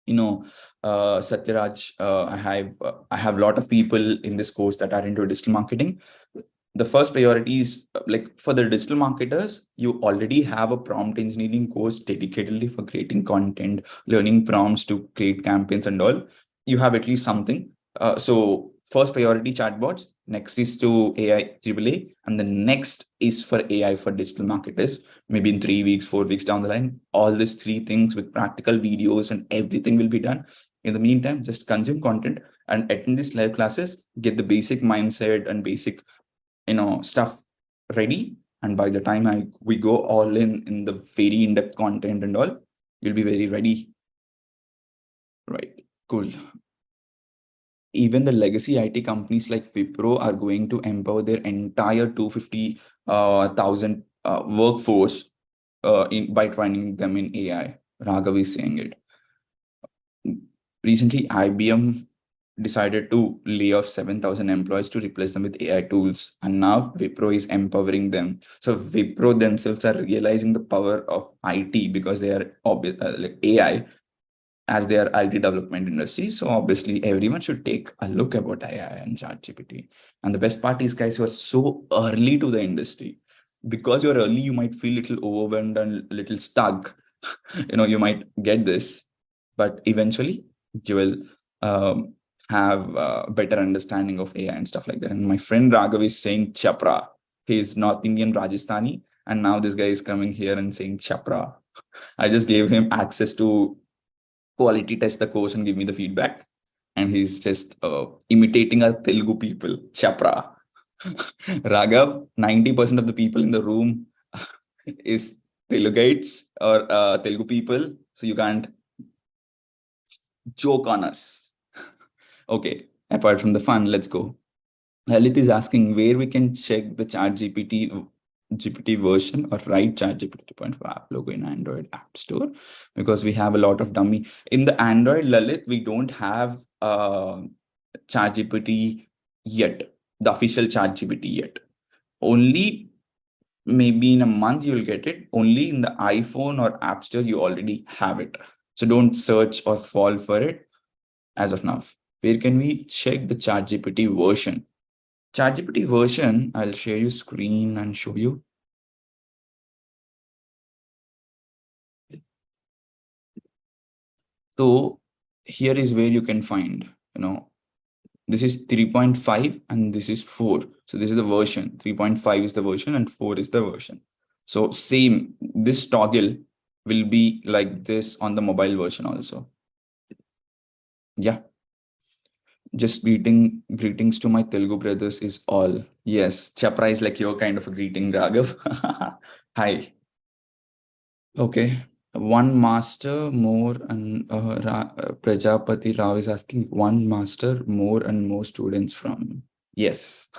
Satyaraj, I have a lot of people in this course that are into digital marketing. The first priority is like for the digital marketers, you already have a prompt engineering course dedicatedly for creating content, learning prompts to create campaigns and all. You have at least something. So first priority chatbots, next is to AI AAA, and the next is for AI for digital marketers. Maybe in 3 weeks, 4 weeks down the line, all these three things with practical videos and everything will be done. In the meantime, just consume content and attend these live classes, get the basic mindset and basic stuff ready, and by the time we go all in the very in-depth content and all, you'll be very ready. Right, cool. Even the legacy IT companies like Wipro are going to empower their entire 250,000 workforce by training them in AI. Raghav is saying it. Recently, IBM decided to lay off 7,000 employees to replace them with AI tools. And now Wipro is empowering them. So Wipro themselves are realizing the power of IT because they are like AI as their IT development industry. So obviously everyone should take a look about AI and ChatGPT. And the best part is, guys, you are so early to the industry. Because you're early, you might feel a little overwhelmed and a little stuck. You might get this, but eventually you will have a better understanding of AI and stuff like that. And my friend Raghav is saying Chapra. He's North Indian Rajasthani. And now this guy is coming here and saying Chapra. I just gave him access to quality test the course and give me the feedback. And he's just imitating our Telugu people, Chapra. Raghav, 90% of the people in the room is Telugites or Telugu people. So you can't joke on us. Okay, apart from the fun, let's go. Lalit is asking where we can check the GPT version or write ChatGPT 2.5 app logo in Android App Store, because we have a lot of dummy. In the Android, Lalit, we don't have ChatGPT yet, the official ChatGPT yet. Only maybe in a month you'll get it. Only in the iPhone or App Store you already have it. So don't search or fall for it as of now. Where can we check the ChatGPT version? ChatGPT version, I'll share you screen and show you. So here is where you can find, this is 3.5 and this is 4. So this is the version. 3.5 is the version and 4 is the version. So same, this toggle will be like this on the mobile version also. Yeah. Just greetings to my Telugu brothers is all. Yes, Chapra is like your kind of a greeting, Raghav. Hi. Okay. One master more and Prajapati Rao is asking one master more and more students from. Yes.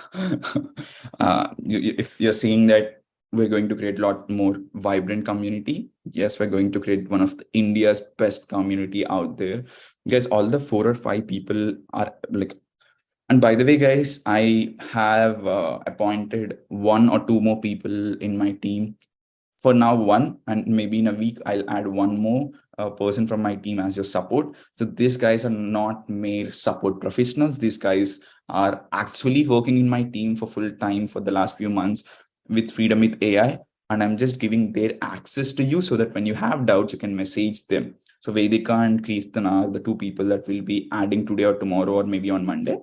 If you're saying that we're going to create a lot more vibrant community, yes, we're going to create one of India's best community out there. Guys, all the 4 or 5 people are like, and by the way, guys, I have appointed 1 or 2 more people in my team. For now, 1, and maybe in a week, I'll add 1 more person from my team as your support. So these guys are not mere support professionals. These guys are actually working in my team for full time for the last few months with Freedom with AI. And I'm just giving their access to you so that when you have doubts, you can message them. So Vedika and Kirtana are the 2 people that will be adding today or tomorrow or maybe on Monday.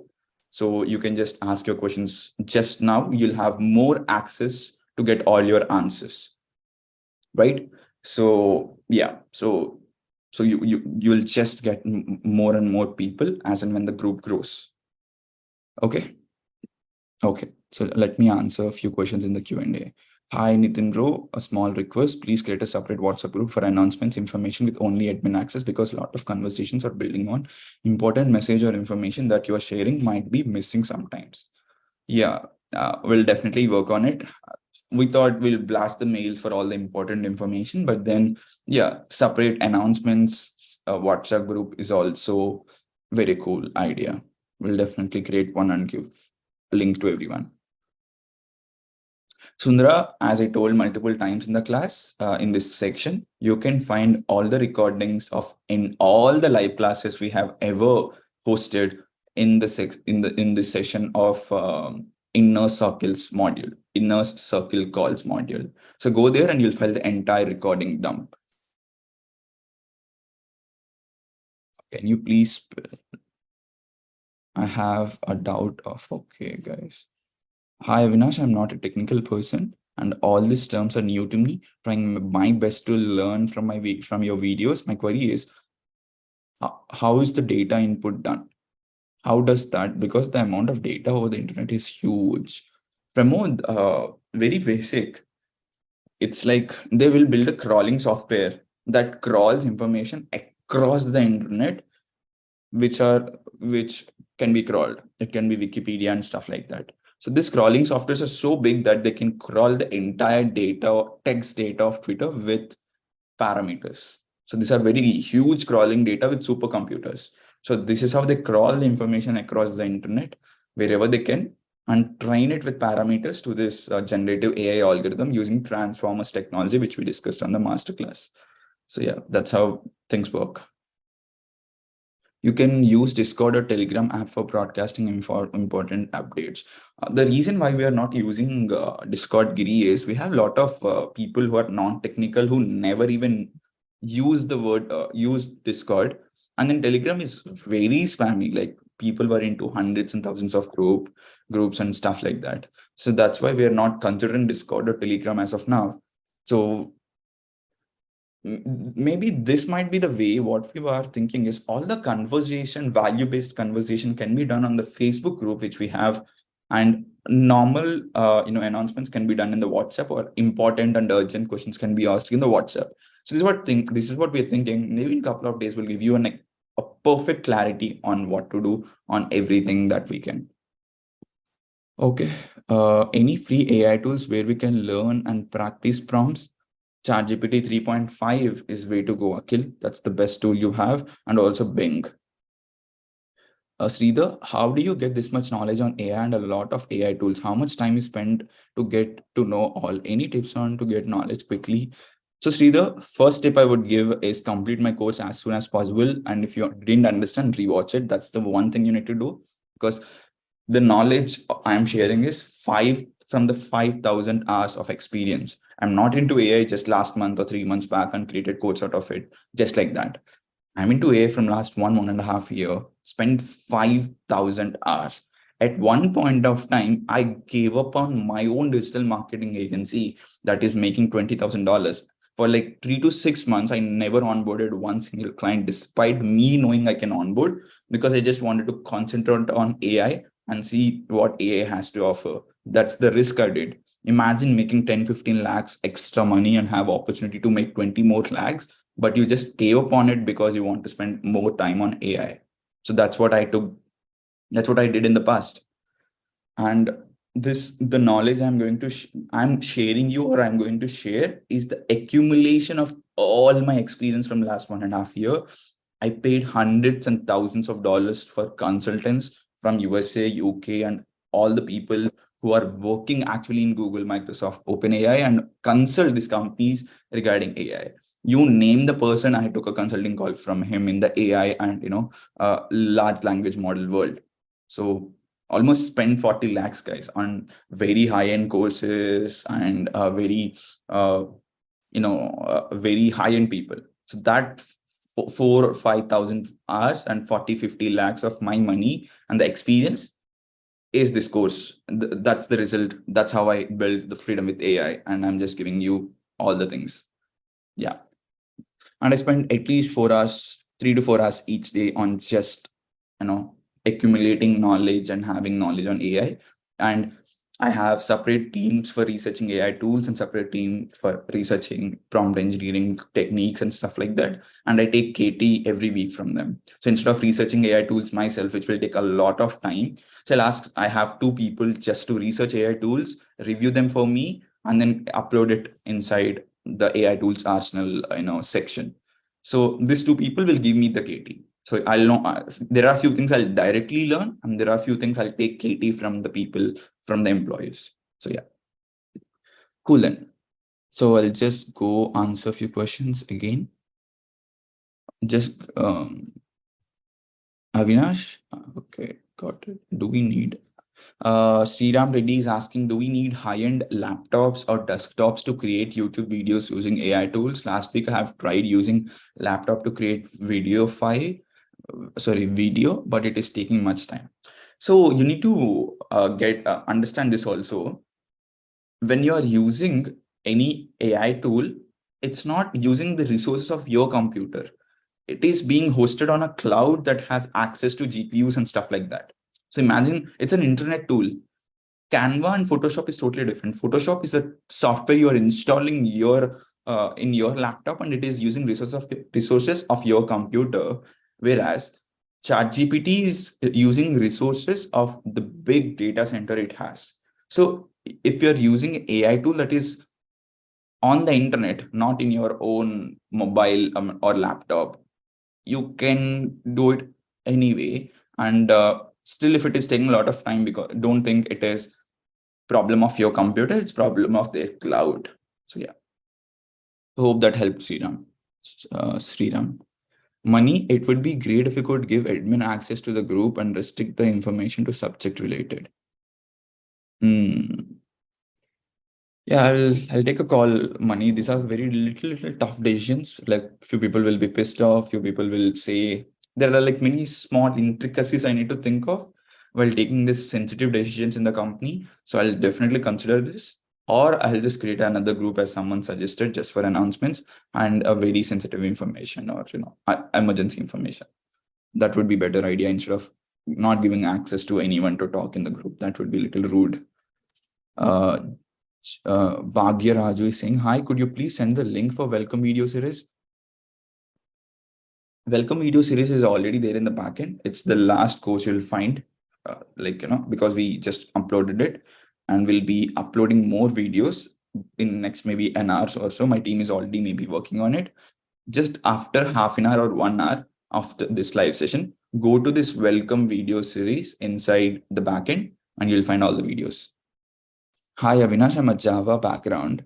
So you can just ask your questions just now. You'll have more access to get all your answers. Right? So yeah, so you'll just get more and more people as and when the group grows. Okay. So let me answer a few questions in the Q&A. Hi Nitin bro, a small request, please create a separate WhatsApp group for announcements information with only admin access, because a lot of conversations are building on important message or information that you are sharing might be missing sometimes. Yeah, we'll definitely work on it. We thought we'll blast the mails for all the important information, but then yeah, separate announcements WhatsApp group is also very cool idea. We'll definitely create one and give a link to everyone. Sundara, as I told multiple times in the class, in this section, you can find all the recordings of in all the live classes we have ever hosted in in this session of inner circles module, inner circle calls module. So go there and you'll find the entire recording dump. Can you please? I have a doubt of, okay, guys. Hi, Avinash, I'm not a technical person and all these terms are new to me. Trying my best to learn from from your videos. My query is, how is the data input done? How does that? Because the amount of data over the internet is huge. Pramod, very basic. It's like they will build a crawling software that crawls information across the internet, which can be crawled. It can be Wikipedia and stuff like that. So this crawling softwares are so big that they can crawl the entire data, text data of Twitter with parameters. So these are very huge crawling data with supercomputers. So this is how they crawl the information across the internet wherever they can and train it with parameters to this generative AI algorithm using transformers technology, which we discussed on the masterclass. So yeah, that's how things work. You can use Discord or Telegram app for broadcasting important updates. The reason why we are not using Discord, Giri, is we have a lot of people who are non-technical who never even use the word, use Discord. And then Telegram is very spammy. Like people were into hundreds and thousands of groups and stuff like that. So that's why we are not considering Discord or Telegram as of now. So maybe this might be the way. What we are thinking is all the conversation, value-based conversation can be done on the Facebook group, which we have, and normal announcements can be done in the WhatsApp, or important and urgent questions can be asked in the WhatsApp. So this is what we're thinking. Maybe in a couple of days we'll give you a perfect clarity on what to do on everything that we can. Okay. Any free AI tools where we can learn and practice prompts? ChatGPT 3.5 is way to go, Akhil. That's the best tool you have. And also Bing. Sridhar, how do you get this much knowledge on AI and a lot of AI tools? How much time you spend to get to know all? Any tips on to get knowledge quickly? So Sridhar, first tip I would give is complete my course as soon as possible. And if you didn't understand, rewatch it. That's the one thing you need to do, because the knowledge I'm sharing is from the 5,000 hours of experience. I'm not into AI just last month or 3 months back and created codes out of it, just like that. I'm into AI from last 1.5 year, spent 5,000 hours. At one point of time, I gave up on my own digital marketing agency that is making $20,000. For like 3 to 6 months, I never onboarded one single client, despite me knowing I can onboard, because I just wanted to concentrate on AI and see what AI has to offer. That's the risk I did. Imagine making 10-15 lakhs extra money and have opportunity to make 20 more lakhs, but you just gave up on it because you want to spend more time on AI. So that's what I took. That's what I did in the past. And the knowledge I'm sharing you, or I'm going to share, is the accumulation of all my experience from last 1.5 year. I paid hundreds and thousands of dollars for consultants from USA, UK, and all the people who are working actually in Google, Microsoft, OpenAI, and consult these companies regarding AI. You name the person, I took a consulting call from him in the AI and large language model world. So almost spend 40 lakhs, guys, on very high-end courses and very high-end people. So that 4 or 5,000 hours and 40-50 lakhs of my money and the experience is this course. That's the result. That's how I built the freedom with AI. And I'm just giving you all the things. Yeah. And I spend at least 4 hours, 3 to 4 hours each day on just, accumulating knowledge and having knowledge on AI. And I have separate teams for researching AI tools and separate team for researching prompt engineering techniques and stuff like that. And I take KT every week from them. So instead of researching AI tools myself, which will take a lot of time, so I have 2 people just to research AI tools, review them for me, and then upload it inside the AI tools arsenal, section. So these 2 people will give me the KT. So I'll know there are a few things I'll directly learn, and there are a few things I'll take KT from the people, from the employees. So yeah. Cool then. So I'll just go answer a few questions again. Just Avinash. Okay, got it. Do we need Sriram Reddy is asking, do we need high-end laptops or desktops to create YouTube videos using AI tools? Last week, I have tried using laptop to create video, but it is taking much time. So you need to understand this also. When you are using any AI tool, it's not using the resources of your computer. It is being hosted on a cloud that has access to GPUs and stuff like that. So imagine it's an internet tool. Canva and Photoshop is totally different. Photoshop is a software you are installing in your laptop, and it is using resources of your computer. Whereas ChatGPT is using resources of the big data center it has. So if you're using AI tool that is on the internet, not in your own mobile or laptop, you can do it anyway. And still, if it is taking a lot of time, because don't think it is problem of your computer, it's problem of their cloud. So yeah, hope that helps, Sriram. Money, it would be great if you could give admin access to the group and restrict the information to subject related. Yeah, I'll take a call, Money. These are very little tough decisions. Like few people will be pissed off, few people will say there are like many small intricacies I need to think of while taking this sensitive decisions in the company. So I'll definitely consider this, or I'll just create another group as someone suggested just for announcements and a very sensitive information or emergency information. That would be better idea instead of not giving access to anyone to talk in the group. That would be a little rude. Bhagya Raju is saying, hi, could you please send the link for welcome video series? Welcome video series is already there in the backend. It's the last course you'll find, because we just uploaded it, and we'll be uploading more videos in next maybe an hour or so. My team is already maybe working on it. Just after half an hour or 1 hour after this live session, go to this welcome video series inside the backend and you'll find all the videos. Hi, Avinash, I'm a Java background.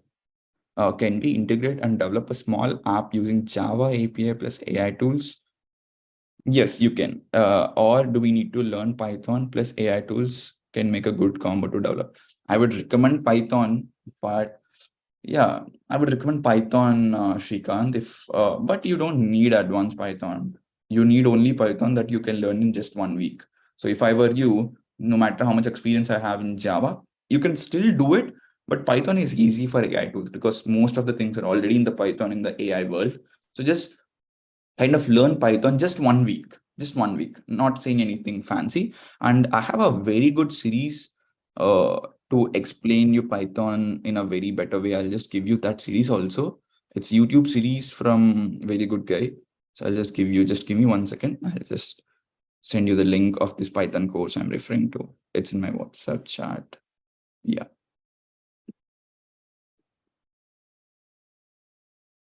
Can we integrate and develop a small app using Java API plus AI tools? Yes, you can. Or do we need to learn Python plus AI tools can make a good combo to develop? I would recommend Python, but yeah, I would recommend Python, Shrikant, but you don't need advanced Python. You need only Python that you can learn in just 1 week. So if I were you, no matter how much experience I have in Java, you can still do it, but Python is easy for AI tools because most of the things are already in the Python in the AI world. So just kind of learn Python just 1 week, not saying anything fancy. And I have a very good series to explain you Python in a very better way. I'll just give you that series also. It's YouTube series from very good guy. So I'll just give me 1 second. I'll just send you the link of this Python course I'm referring to. It's in my WhatsApp chat. Yeah.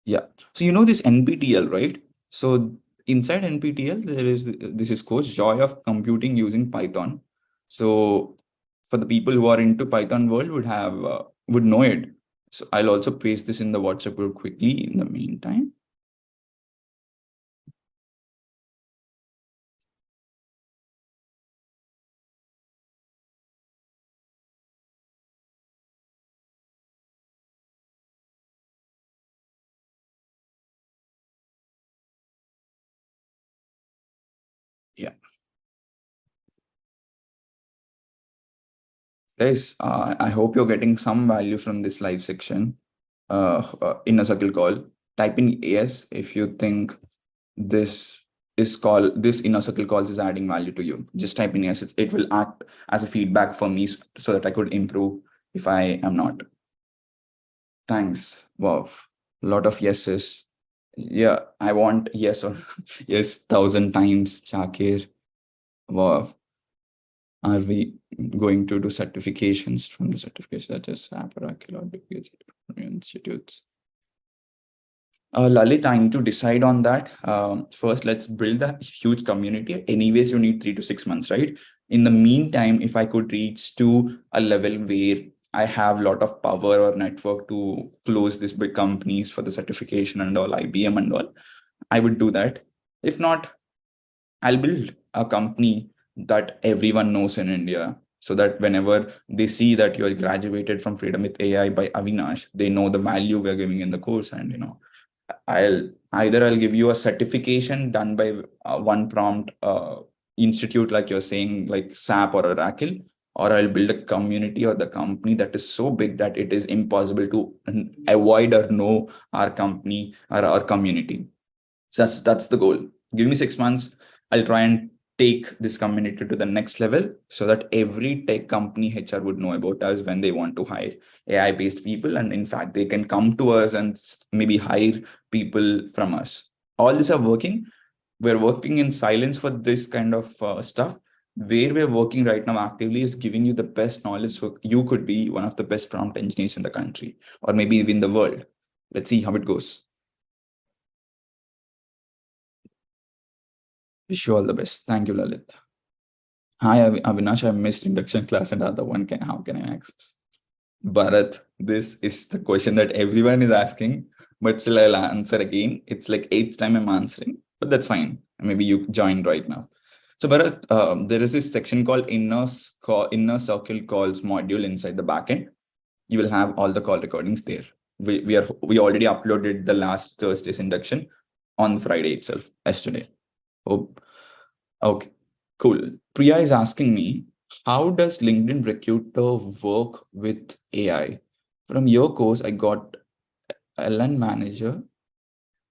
Yeah. So you know this NPTL, right? So inside NPTL, this is course Joy of Computing Using Python. So for the people who are into Python world would know it. So I'll also paste this in the WhatsApp group quickly in the meantime. Yeah. Guys, I hope you're getting some value from this live section. Inner circle call. Type in yes if you think this inner circle calls is adding value to you. Just type in yes. It will act as a feedback for me so that I could improve if I am not. Thanks. Wow. A lot of yeses. Yeah, I want yes or yes 1,000 times, Shakir. Wow. Are we going to do certifications from the certification that is archaeological institutes? Lalit, I need to decide on that. First, let's build a huge community. Anyways, you need 3 to 6 months, right? In the meantime, if I could reach to a level where I have a lot of power or network to close these big companies for the certification and all, IBM and all, I would do that. If not, I'll build a company that everyone knows in India, so that whenever they see that you are graduated from Freedom with AI by Avinash, they know the value we're giving in the course. And I'll give you a certification done by one prompt institute, like you're saying, like SAP or Oracle, or I'll build a community or the company that is so big that it is impossible to avoid or know our company or our community. So that's the goal. Give me 6 months. I'll try and take this community to the next level, so that every tech company HR would know about us when they want to hire AI-based people. And in fact, they can come to us and maybe hire people from us. All these are working. We're working in silence for this kind of stuff. Where we're working right now actively is giving you the best knowledge, so you could be one of the best prompt engineers in the country, or maybe even the world. Let's see how it goes. Wish you all the best. Thank you, Lalit. Hi, Avinash. I missed induction class and other one. How can I access? Bharat, this is the question that everyone is asking, but still I'll answer again. It's like eighth time I'm answering, but that's fine. Maybe you joined right now. So Bharat, there is this section called inner circle calls module inside the backend. You will have all the call recordings there. We already uploaded the last Thursday's induction on Friday itself, yesterday. Oh, okay, cool. Priya is asking me, how does LinkedIn Recruiter work with AI? From your course, I got LN Manager.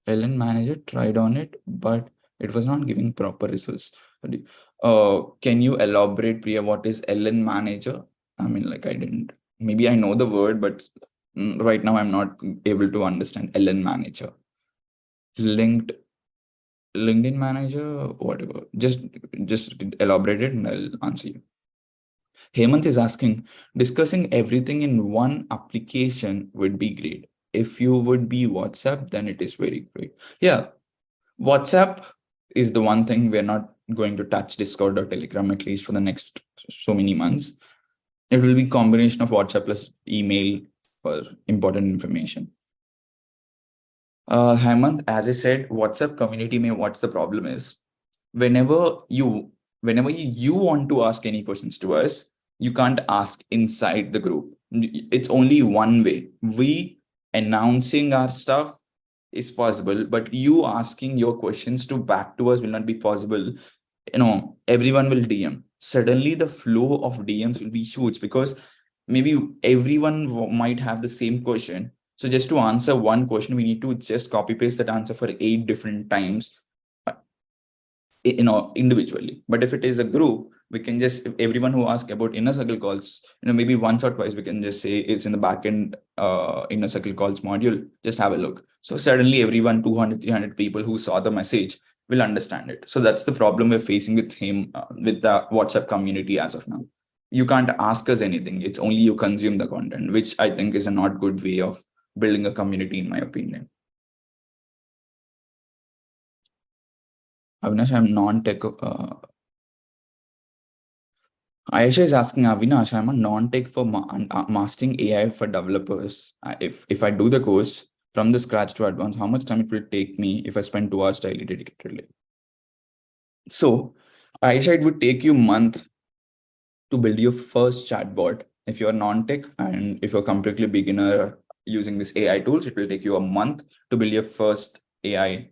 LN Manager tried on it, but it was not giving proper results. Can you elaborate, Priya, what is LN Manager? I mean, like I didn't. Maybe I know the word, but right now I'm not able to understand LN Manager. LinkedIn Manager, whatever. Just elaborate it and I'll answer you. Hemant is asking, discussing everything in one application would be great. If you would be WhatsApp, then it is very great. Yeah, WhatsApp is the one thing we're not going to touch Discord or Telegram, at least for the next so many months. It will be combination of WhatsApp plus email for important information. Hemant, as I said, WhatsApp community may what's the problem is whenever you want to ask any questions to us, you can't ask inside the group. It's only one way. We announcing our stuff is possible, but you asking your questions to back to us will not be possible. Everyone will DM. Suddenly the flow of DMs will be huge, because maybe everyone might have the same question. So just to answer one question, we need to just copy paste that answer for 8 different times, individually. But if it is a group, we can just, if everyone who asks about inner circle calls, maybe once or twice, we can just say it's in the backend inner circle calls module. Just have a look. So suddenly everyone, 200, 300 people who saw the message will understand it. So that's the problem we're facing with him, with the WhatsApp community as of now. You can't ask us anything. It's only you consume the content, which I think is a not good way of building a community, in my opinion. Avinash, I'm non-tech. Aisha is asking, Avinash, I'm a non-tech for mastering AI for developers. If I do the course from the scratch to advanced, how much time it will take me if I spend 2 hours daily dedicatedly? So, Aisha, it would take you a month to build your first chatbot. If you're non-tech and if you're completely beginner using this AI tools, it will take you a month to build your first AI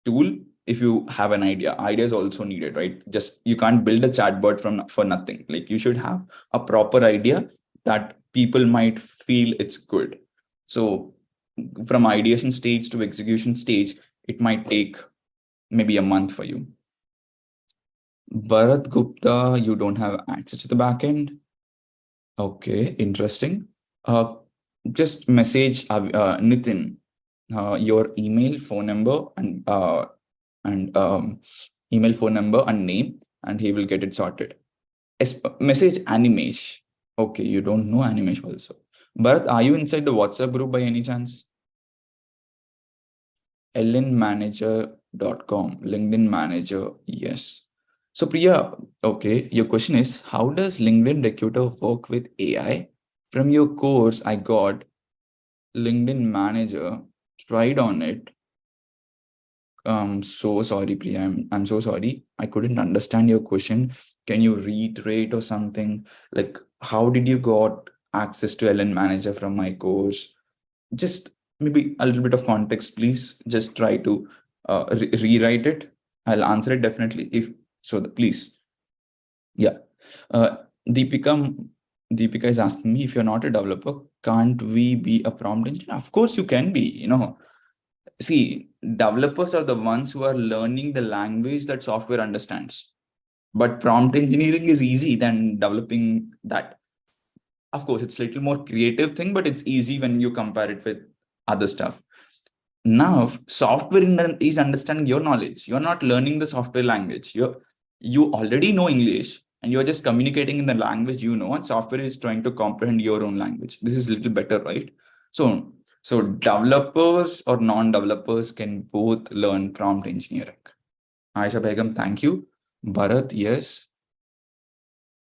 tool. If you have an idea is also needed, right? Just you can't build a chatbot for nothing. Like you should have a proper idea that people might feel it's good. So from ideation stage to execution stage, it might take maybe a month for you. Bharat Gupta, you don't have access to the backend. Okay, interesting. Just message Nitin your email, phone number, and email, phone number, and name, and he will get it sorted. Message Animesh. Okay, you don't know Animesh also. Bharat, are you inside the WhatsApp group by any chance? lnmanager.com, LinkedIn Manager, yes. So Priya, okay, your question is, how does LinkedIn Recruiter work with AI? From your course, I got LinkedIn Manager, tried on it. So sorry, Priya. I'm so sorry. I couldn't understand your question. Can you reiterate or something? Like, how did you got access to LN Manager from my course? Just maybe a little bit of context, please. Just try to rewrite it. I'll answer it definitely. If so, please. Yeah. Uh, Deepika, Deepika is asking me, if you're not a developer, can't we be a prompt engineer? Of course, you can be. See, developers are the ones who are learning the language that software understands. But prompt engineering is easy than developing that. Of course, it's a little more creative thing, but it's easy when you compare it with other stuff. Now, software is understanding your knowledge. You're not learning the software language. You already know English and you're just communicating in the language you know, and software is trying to comprehend your own language. This is a little better, right? So developers or non-developers can both learn prompt engineering. Aisha Begum, thank you. Bharat, yes.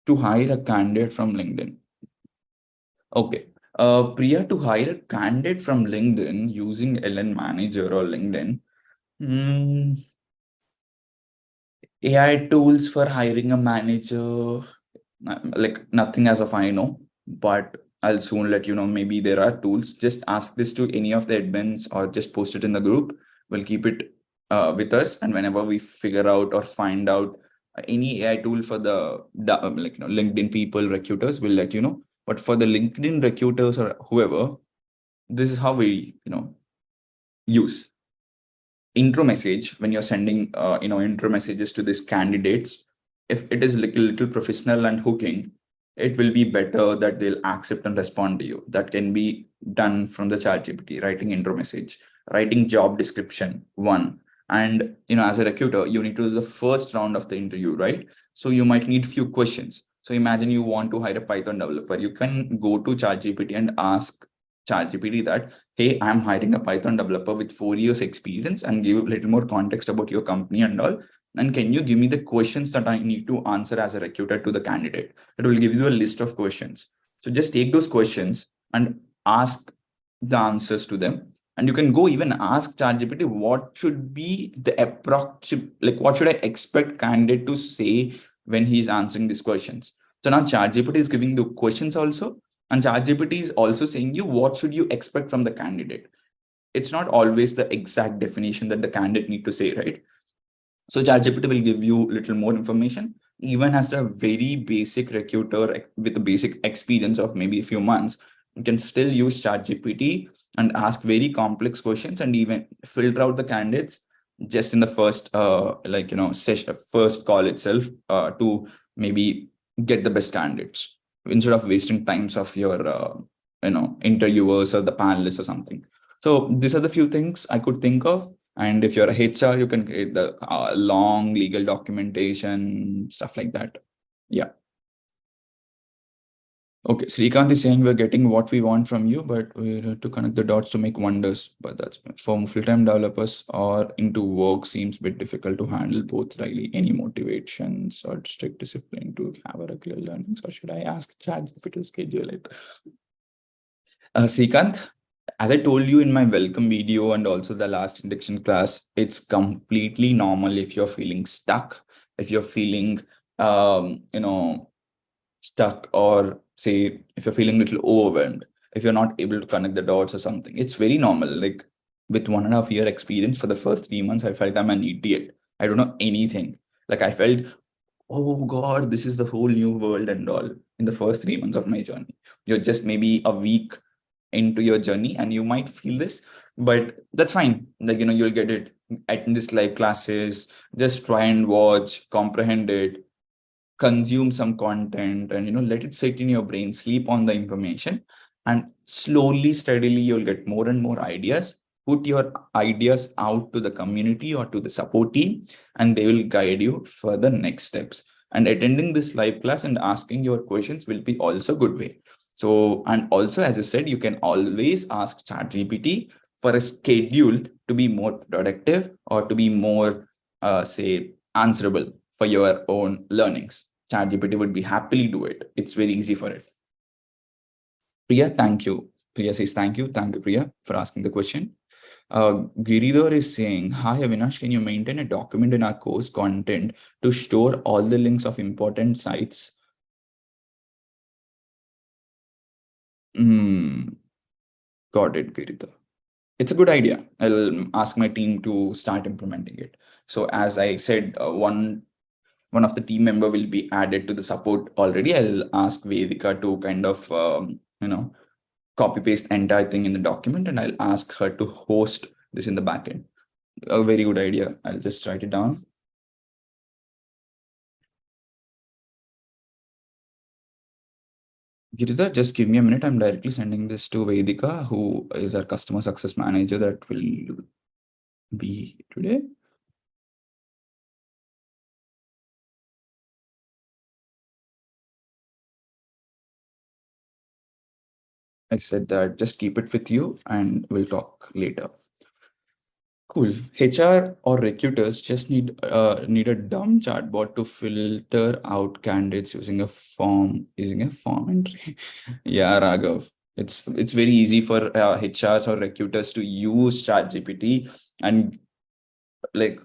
To hire a candidate from LinkedIn. Okay. Priya, to hire a candidate from LinkedIn using LN Manager or LinkedIn, AI tools for hiring a manager, like nothing as of I know, but I'll soon let you know. Maybe there are tools. Just ask this to any of the admins or just post it in the group. We'll keep it with us, and whenever we figure out or find out any AI tool for the LinkedIn people recruiters, we'll let you know. But for the LinkedIn recruiters or whoever, this is how we use intro message when you're sending intro messages to these candidates. If it is like a little professional and hooking, it will be better that they'll accept and respond to you. That can be done from the chat GPT, writing intro message, writing job description one. And as a recruiter, you need to do the first round of the interview, right? So you might need few questions. So imagine you want to hire a Python developer. You can go to chat GPT and ask chat GPT that, hey, I'm hiring a Python developer with 4 years experience, and give a little more context about your company and all. And can you give me the questions that I need to answer as a recruiter to the candidate? It will give you a list of questions. So just take those questions and ask the answers to them. And you can go even ask ChatGPT what should be the approximate, like what should I expect candidate to say when he's answering these questions. So now ChatGPT is giving the questions also, and ChatGPT is also saying you what should you expect from the candidate. It's not always the exact definition that the candidate need to say, right? So ChatGPT will give you a little more information, even as a very basic recruiter with a basic experience of maybe a few months. You can still use ChatGPT and ask very complex questions and even filter out the candidates just in the first session, first call itself, to maybe get the best candidates instead of wasting times of your interviewers or the panelists or something. So these are the few things I could think of. And if you're a HR, you can create the long legal documentation, stuff like that. Yeah. Okay, Srikanth is saying we're getting what we want from you, but we have to connect the dots to make wonders. But that's for full-time developers or into work seems a bit difficult to handle both really. Any motivations or strict discipline to have a regular learning? So should I ask ChatGPT to schedule it? Srikanth, as I told you in my welcome video and also the last induction class, it's completely normal if you're feeling stuck, if you're feeling, stuck, or say if you're feeling a little overwhelmed, if you're not able to connect the dots or something. It's very normal. Like with 1.5 year experience, for the first 3 months, I felt I'm an idiot. I don't know anything. Like I felt, oh God, this is the whole new world and all in the first 3 months of my journey. You're just maybe a week into your journey and you might feel this, but that's fine. Like, you'll get it at this live classes. Just try and watch, comprehend it, consume some content, and let it sit in your brain, sleep on the information, and slowly, steadily, you'll get more and more ideas. Put your ideas out to the community or to the support team, and they will guide you for the next steps. And attending this live class and asking your questions will be also good way. So, and also, as you said, you can always ask ChatGPT for a schedule to be more productive or to be more, say, answerable for your own learnings. ChatGPT would be happily do it. It's very easy for it. Priya, thank you. Priya says thank you. Thank you, Priya, for asking the question. Giridhar is saying, hi Avinash, can you maintain a document in our course content to store all the links of important sites? Got it, Giridhar. It's a good idea. I'll ask my team to start implementing it. So as I said, one of the team member will be added to the support already. I'll ask Vedika to kind of copy paste entire thing in the document, and I'll ask her to host this in the backend. A very good idea. I'll just write it down. Giridhar, just give me a minute. I'm directly sending this to Vedika, who is our customer success manager that will be today. I said that just keep it with you and we'll talk later. Cool. HR or recruiters just need a dumb chatbot to filter out candidates using a form entry. Yeah, Raghav. It's very easy for HRs or recruiters to use ChatGPT and like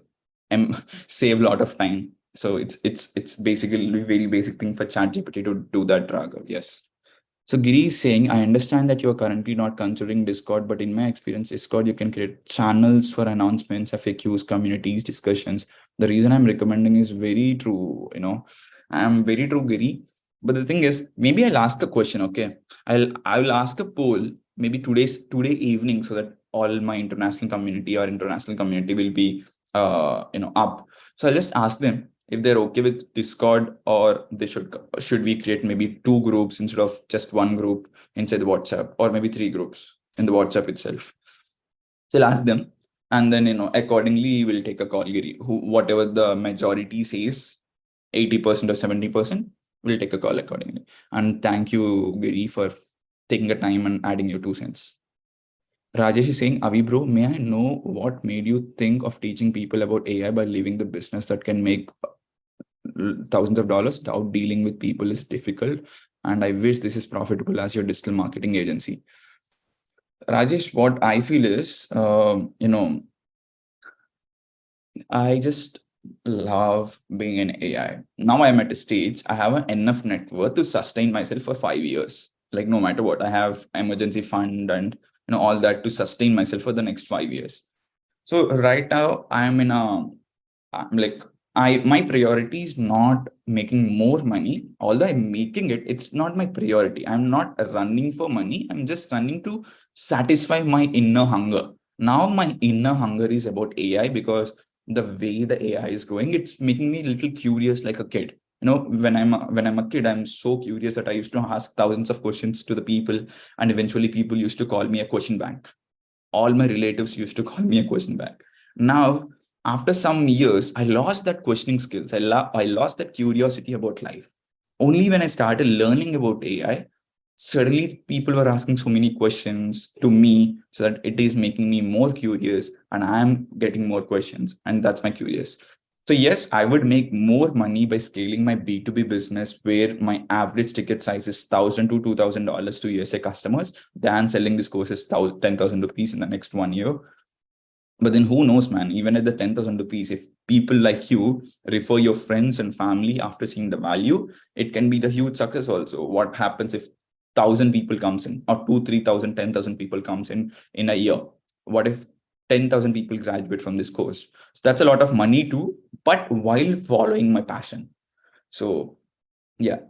save a lot of time. So it's basically a very basic thing for ChatGPT to do that, Raghav. Yes. So Giri is saying, I understand that you are currently not considering Discord, but in my experience, Discord, you can create channels for announcements, FAQs, communities, discussions. The reason I'm recommending is very true. I'm very true, Giri. But the thing is, maybe I'll ask a question. Okay, I will ask a poll maybe today evening, so that all my international community will be up. So I'll just ask them if they're okay with Discord, or they should we create maybe two groups instead of just one group inside the WhatsApp, or maybe three groups in the WhatsApp itself. So I'll ask them, and then accordingly we'll take a call, Giri. Whatever the majority says, 80% or 70%, we'll take a call accordingly. And thank you, Giri, for taking the time and adding your 2 cents. Rajesh is saying, Avi bro, may I know what made you think of teaching people about AI by leaving the business that can make thousands of dollars? Doubt dealing with people is difficult, and I wish this is profitable as your digital marketing agency. Rajesh, what I feel is, I just love being in AI. Now I'm at a stage, I have enough net worth to sustain myself for 5 years. Like no matter what, I have emergency fund and all that to sustain myself for the next 5 years. So right now I'm like, my priority is not making more money. Although I'm making it, it's not my priority. I'm not running for money. I'm just running to satisfy my inner hunger. Now my inner hunger is about AI, because the way the AI is growing, it's making me a little curious like a kid. When I'm a kid, I'm so curious that I used to ask thousands of questions to the people, and eventually people used to call me a question bank. All my relatives used to call me a question bank. Now, after some years, I lost that questioning skills. I lost that curiosity about life. Only when I started learning about AI, suddenly people were asking so many questions to me, so that it is making me more curious, and I'm getting more questions. And that's my curious. So yes, I would make more money by scaling my B2B business, where my average ticket size is $1,000 to $2,000 to USA customers, than selling this course is 10,000 rupees in the next 1 year. But then who knows, man, even at the 10,000 rupees, if people like you refer your friends and family after seeing the value, it can be the huge success also. What happens if 1,000 people comes in, or 2, 3,000, 10,000 people comes in a year? What if 10,000 people graduate from this course? So that's a lot of money too, but while following my passion. So yeah,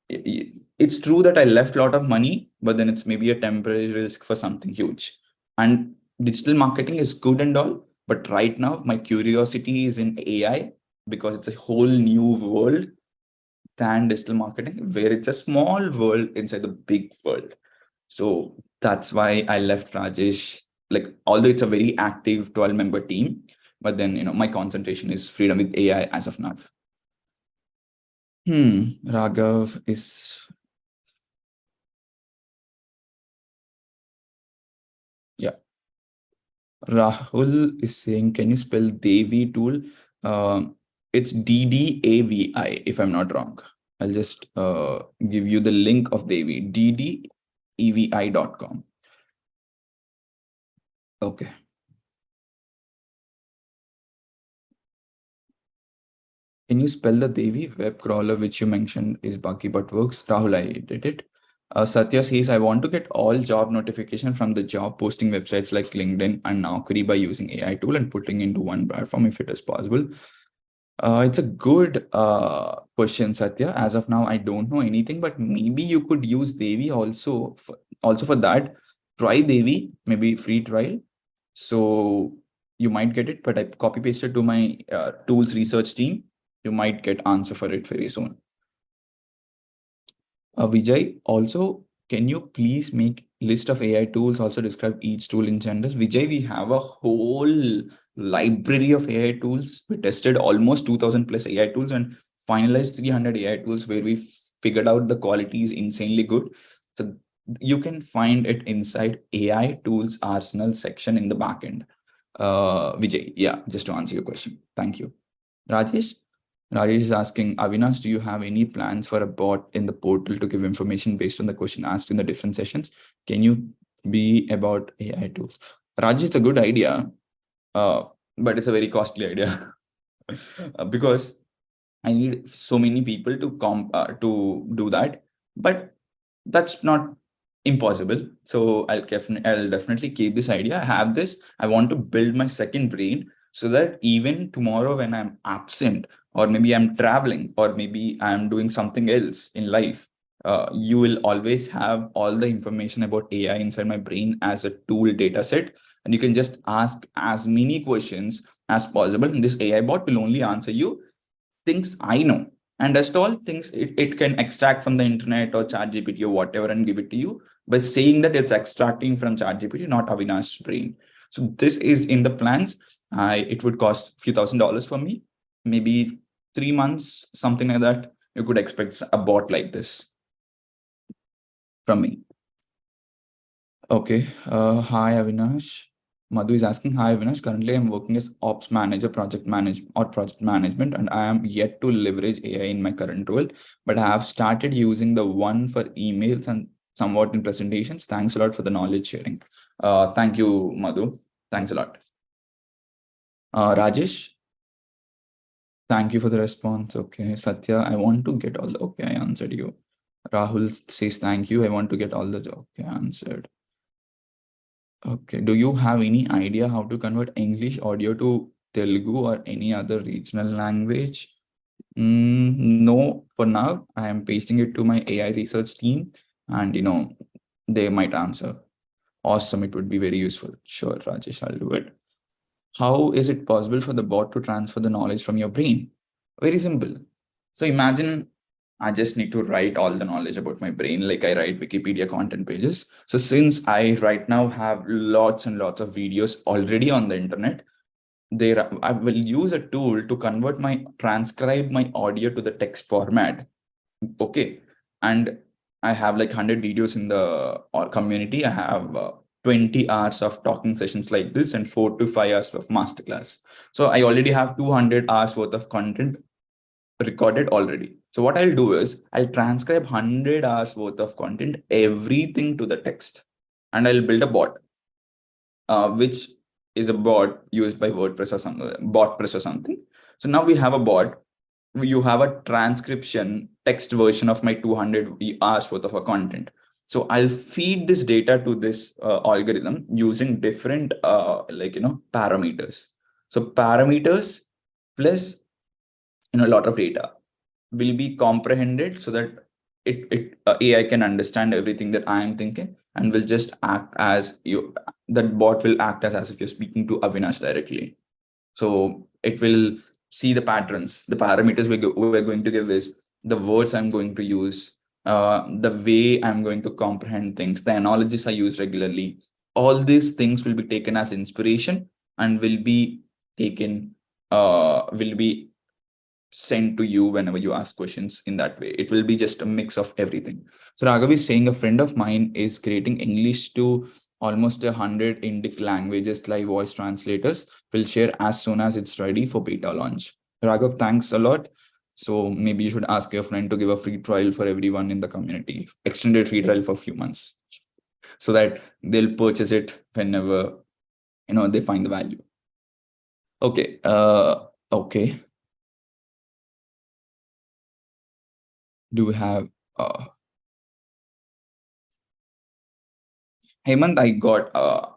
it's true that I left a lot of money, but then it's maybe a temporary risk for something huge. And digital marketing is good and all, but right now my curiosity is in AI, because it's a whole new world than digital marketing, where it's a small world inside the big world. So that's why I left Rajesh. Like, although it's a very active 12-member team, but then my concentration is freedom with AI as of now. Raghav is, yeah. Rahul is saying, can you spell Devi tool? It's DDAVI, if I'm not wrong. I'll just give you the link of Devi. evi.com. Okay. Can you spell the Devi web crawler which you mentioned is buggy but works? Rahul, I did it. Satya says, I want to get all job notification from the job posting websites like LinkedIn and Naukri by using AI tool and putting into one platform if it is possible. It's a good question, Satya. As of now, I don't know anything, but maybe you could use Devi also for that. Try Devi, maybe free trial. So you might get it, but I copy pasted to my tools research team. You might get answer for it very soon. Vijay, also, can you please make list of AI tools, also describe each tool in genders? Vijay, we have a whole library of AI tools. We tested almost 2000 plus AI tools and finalized 300 AI tools where we figured out the quality is insanely good. So you can find it inside AI tools arsenal section in the backend. Vijay, yeah, just to answer your question. Thank you. Rajesh, Rajesh is asking, Avinash, do you have any plans for a bot in the portal to give information based on the question asked in the different sessions? Can you be about AI tools? Rajesh, it's a good idea, but it's a very costly idea because I need so many people to do that, but that's not impossible. So I'll definitely keep this idea. I have this. I want to build my second brain so that even tomorrow when I'm absent, or maybe I'm traveling, or maybe I'm doing something else in life, you will always have all the information about AI inside my brain as a tool data set. And you can just ask as many questions as possible. And this AI bot will only answer you things I know. And rest all things it can extract from the internet or ChatGPT or whatever and give it to you by saying that it's extracting from ChatGPT, not Avinash's brain. So this is in the plans. It would cost a few $1,000s for me, maybe 3 months, something like that. You could expect a bot like this from me. Okay. Hi, Avinash. Madhu is asking, hi, Avinash. Currently, I'm working as ops manager, project management, and I am yet to leverage AI in my current role, but I have started using the one for emails and somewhat in presentations. Thanks a lot for the knowledge sharing. Thank you, Madhu. Thanks a lot. Rajesh, thank you for the response. Okay. Satya, I want to get all the, okay, I answered you. Rahul says, thank you. I want to get all the, okay, answered. Okay. Do you have any idea how to convert English audio to Telugu or any other regional language? No, for now, I am pasting it to my AI research team and, they might answer. Awesome. It would be very useful. Sure, Rajesh, I'll do it. How is it possible for the bot to transfer the knowledge from your brain? Very simple. So imagine I just need to write all the knowledge about my brain, like I write Wikipedia content pages. So since I right now have lots and lots of videos already on the internet, I will use a tool to transcribe my audio to the text format. Okay. And I have like 100 videos in the community. I have 20 hours of talking sessions like this and 4 to 5 hours of masterclass. So I already have 200 hours worth of content recorded already. So what I'll do is I'll transcribe 100 hours worth of content, everything to the text, and I'll build a bot, which is a bot used by WordPress or something, BotPress or something. So now we have a bot. You have a transcription text version of my 200 hours worth of a content. So I'll feed this data to this algorithm using different parameters. So parameters plus a lot of data will be comprehended so that AI can understand everything that I am thinking and will just act as you. That bot will act as if you're speaking to Avinash directly. So it will see the patterns. The parameters we're going to give is the words I'm going to use, the way I'm going to comprehend things, the analogies I use regularly. All these things will be taken as inspiration and will be sent to you whenever you ask questions in that way. It will be just a mix of everything. So Raghav is saying a friend of mine is creating English to almost 100 Indic languages like voice translators. Will share as soon as it's ready for beta launch. Raghav, thanks a lot. So maybe you should ask your friend to give a free trial for everyone in the community, extended free trial for a few months. so that they'll purchase it whenever they find the value. Okay. Okay. Do we have Hemant,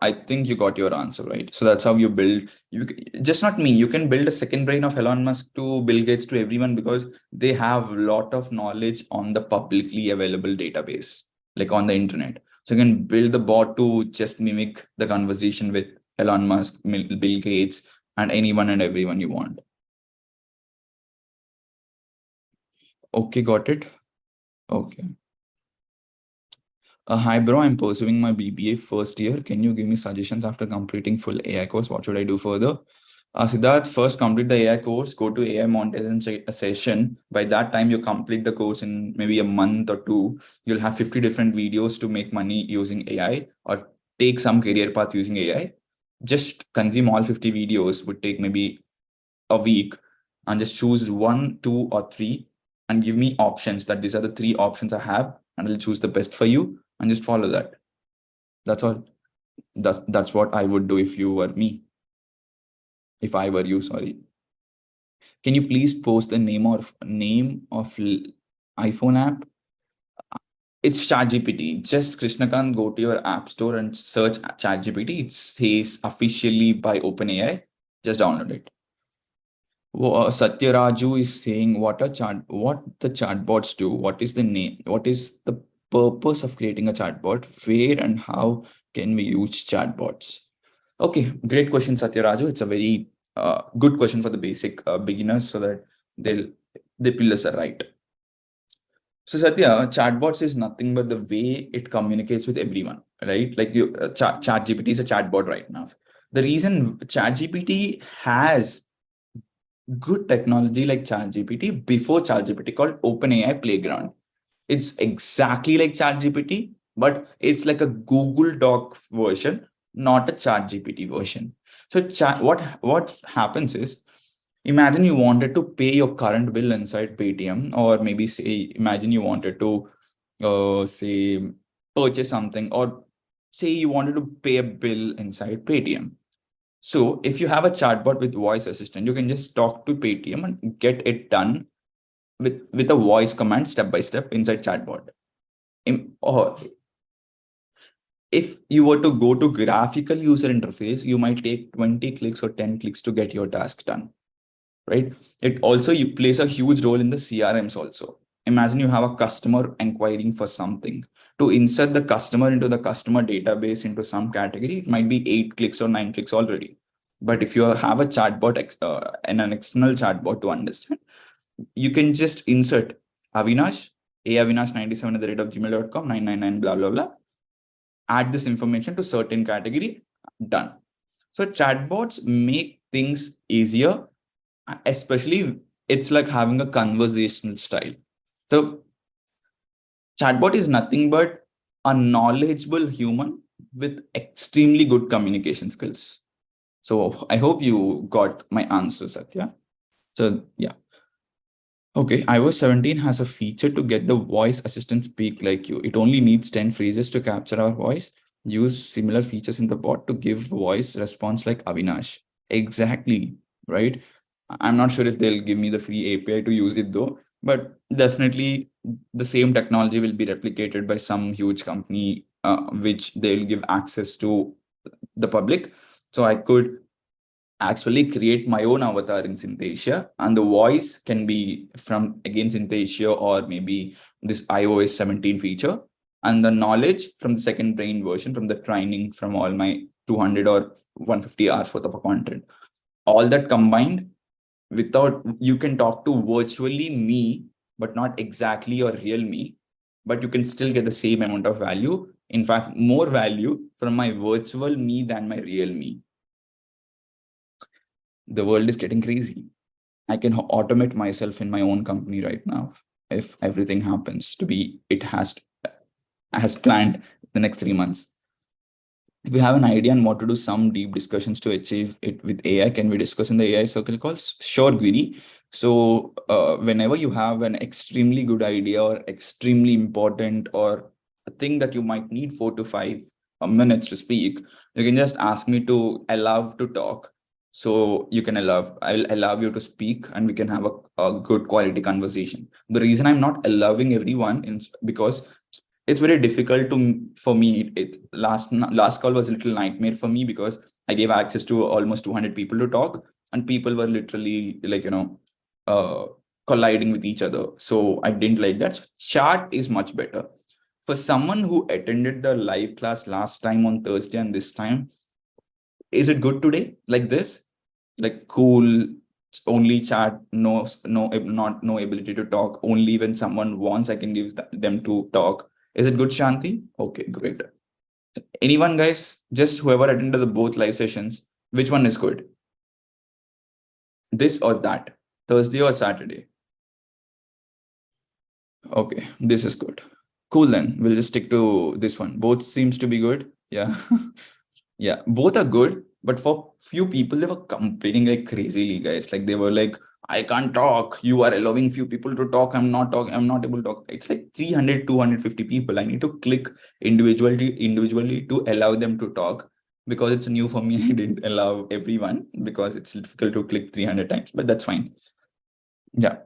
I think you got your answer right. So that's how you build. Just not me. You can build a second brain of Elon Musk to Bill Gates to everyone, because they have a lot of knowledge on the publicly available database, like on the internet. So you can build the bot to just mimic the conversation with Elon Musk, Bill Gates, and anyone and everyone you want. Okay, got it. Okay. Hi, bro. I'm pursuing my BBA first year. Can you give me suggestions after completing full AI course? What should I do further? Siddharth, first complete the AI course, go to AI monetization session. By that time, you complete the course in maybe a month or two. You'll have 50 different videos to make money using AI, or take some career path using AI. Just consume all 50 videos, would take maybe a week, and just choose one, two, or three, and give me options that these are the three options I have, and I'll choose the best for you, and just follow that. That's all. That's what I would do if you were me. If I were you, sorry. Can you please post the name of iPhone app? It's ChatGPT. Just Krishnakant, go to your app store and search ChatGPT. It says officially by OpenAI. Just download it. Satyaraju is saying what the chatbots do. What is the name? What is the purpose of creating a chatbot? Where and how can we use chatbots? Okay, great question, Satyaraju. It's a very good question for the basic beginners, so that the pillars are right. So Satya, chatbots is nothing but the way it communicates with everyone, right? Like ChatGPT is a chatbot right now. The reason ChatGPT has good technology like ChatGPT before ChatGPT, called OpenAI Playground. It's exactly like ChatGPT, but it's like a Google Doc version, not a ChatGPT version. So what happens is, imagine you wanted to pay your current bill inside Paytm, or maybe say, imagine you wanted to say purchase something, or say you wanted to pay a bill inside Paytm. So if you have a chatbot with voice assistant, you can just talk to Paytm and get it done with a voice command step by step inside chatbot. Or if you were to go to graphical user interface, you might take 20 clicks or 10 clicks to get your task done, right? It also plays a huge role in the CRMs also. Imagine you have a customer inquiring for something. To insert the customer into the customer database into some category, it might be 8 clicks or 9 clicks already. But if you have a chatbot and an external chatbot to understand, you can just insert Avinash, avinash97 at the rate of gmail.com, 999, blah, blah, blah. Add this information to certain category, done. So chatbots make things easier, especially it's like having a conversational style. So chatbot is nothing but a knowledgeable human with extremely good communication skills. So I hope you got my answer, Satya. So yeah. Okay, iOS 17 has a feature to get the voice assistant speak like you. It only needs 10 phrases to capture our voice. Use similar features in the bot to give voice response like Avinash. Exactly, right? I'm not sure if they'll give me the free API to use it though, but definitely the same technology will be replicated by some huge company, which they'll give access to the public. So I could actually create my own avatar in Synthesia, and the voice can be from again Synthesia or maybe this iOS 17 feature, and the knowledge from the second brain version, from the training from all my 200 or 150 hours worth of content. All that combined, without, you can talk to virtually me, but not exactly your real me, but you can still get the same amount of value. In fact, more value from my virtual me than my real me. The world is getting crazy. I can automate myself in my own company right now. If everything happens to be, it has planned the next 3 months. If we have an idea on what to do, some deep discussions to achieve it with AI, can we discuss in the AI circle calls? Sure, Gwiri. So whenever you have an extremely good idea or extremely important or thing that you might need 4 to 5 minutes to speak, you can just ask me to allow to talk. So you can I'll allow you to speak and we can have a good quality conversation. The reason I'm not allowing everyone is because it's very difficult for me. Last call was a little nightmare for me because I gave access to almost 200 people to talk, and people were literally like, uh, colliding with each other. So I didn't like that. Chat is much better. For someone who attended the live class last time on Thursday and this time, is it good today like this? Like cool, only chat, no ability to talk. Only when someone wants, I can give them to talk. Is it good, Shanti? Okay, great. Anyone, guys? Just whoever attended the both live sessions, which one is good? This or that? Thursday or Saturday? Okay, this is good. Cool, then we'll just stick to this one. Both seems to be good. Yeah. Yeah, both are good, but for few people, they were complaining like crazily, guys. Like they were like, I can't talk. You are allowing few people to talk. I'm not talking. I'm not able to talk. It's like 300, 250 people. I need to click individually to allow them to talk because it's new for me. I didn't allow everyone because it's difficult to click 300 times, but that's fine. Yeah.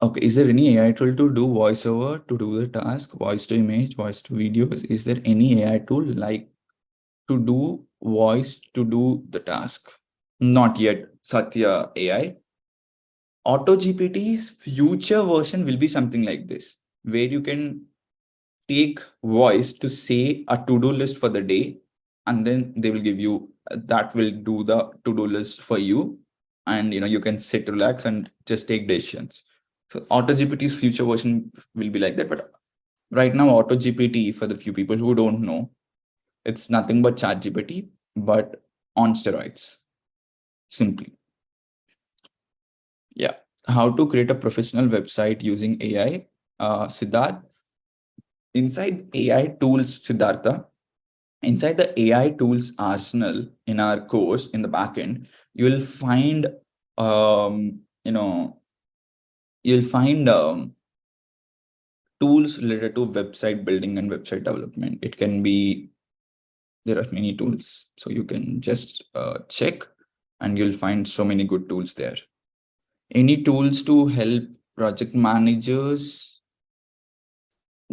Okay. Is there any AI tool to do voiceover to do the task, voice to image, voice to videos? Is there any AI tool like to do voice to do the task? Not yet, Satya AI. Auto GPT's future version will be something like this, where you can take voice to say a to-do list for the day, and then they will give you that will do the to-do list for you. And you can sit, relax, and just take decisions. So Auto GPT's future version will be like that. But right now, Auto GPT, for the few people who don't know, it's nothing but Chat GPT, but on steroids, simply. Yeah. How to create a professional website using AI? Siddharth, inside AI tools, Siddhartha, inside the AI tools arsenal in our course in the backend, you'll find, um, you know, you'll find tools related to website building and website development. It can be, there are many tools. So you can just check and you'll find so many good tools there. Any tools to help project managers?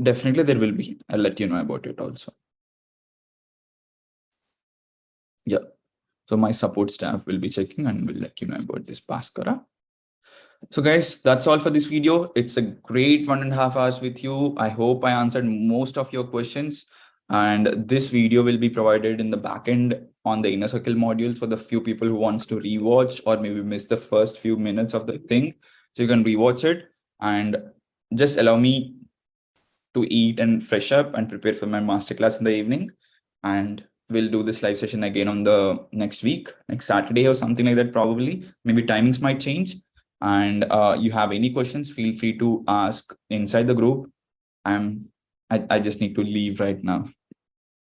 Definitely there will be. I'll let you know about it also. Yeah. So my support staff will be checking and will let you know about this Bhaskara. So guys, that's all for this video. It's a great 1.5 hours with you. I hope I answered most of your questions. And this video will be provided in the backend on the inner circle modules for the few people who wants to rewatch or maybe miss the first few minutes of the thing. So you can rewatch it and just allow me to eat and fresh up and prepare for my masterclass in the evening. And we'll do this live session again on the next week, next Saturday or something like that, probably. Maybe timings might change. And you have any questions, feel free to ask inside the group. I just need to leave right now.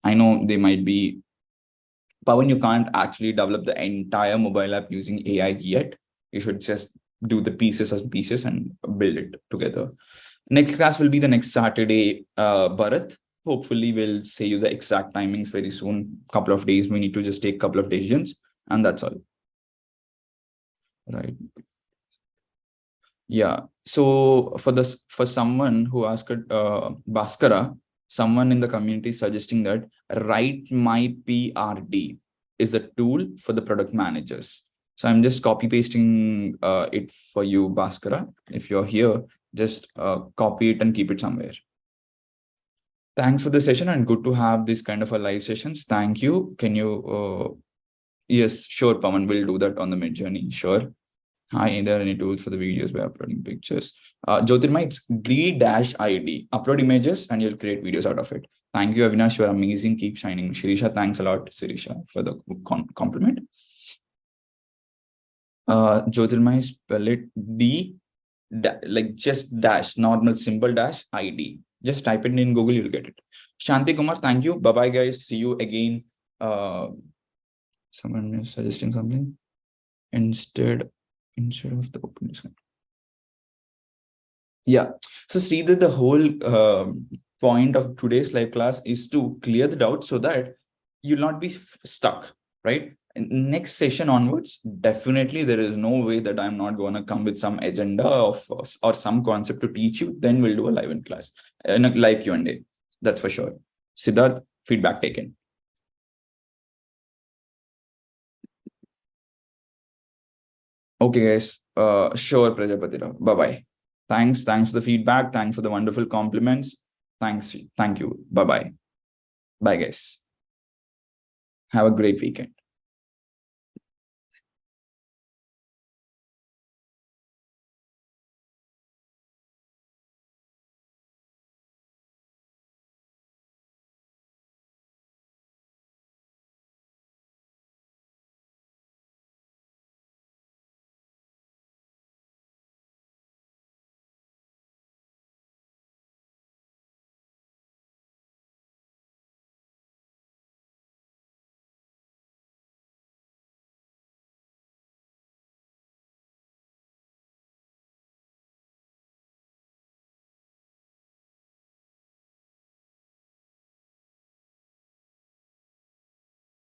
I know they might be, Pawan, you can't actually develop the entire mobile app using AI yet. You should just do the pieces as pieces and build it together. Next class will be the next Saturday, Bharat. Hopefully, we'll say you the exact timings very soon. Couple of days. We need to just take a couple of decisions, and that's all. Right. Yeah. So for someone who asked Bhaskara, someone in the community suggesting that Write My PRD is a tool for the product managers. So I'm just copy pasting it for you, Bhaskara. If you're here, just copy it and keep it somewhere. Thanks for the session and good to have this kind of a live sessions. Thank you. Can you? Yes, sure, Pawan. We'll do that on the mid journey. Sure. Hi, are there any tools for the videos by uploading pictures? Jyotirma, it's D-ID. Upload images and you'll create videos out of it. Thank you, Avinash. You're amazing. Keep shining. Shirisha, thanks a lot, Sirisha, for the compliment. Jyotirma, spell it D, like just dash, normal symbol dash ID. Just type it in Google, you'll get it. Shanti Kumar, thank you. Bye-bye, guys. See you again. Someone is suggesting something. Instead of the open discussion. Yeah. So see that the whole point of today's live class is to clear the doubt so that you'll not be stuck, right? Next session onwards, definitely there is no way that I'm not going to come with some agenda of or some concept to teach you. Then we'll do a live in class, in a live Q&A. That's for sure. Siddharth, feedback taken. Okay, guys. Sure, Prajapatira. Bye-bye. Thanks for the feedback. Thanks for the wonderful compliments. Thank you. Bye-bye. Bye, guys. Have a great weekend.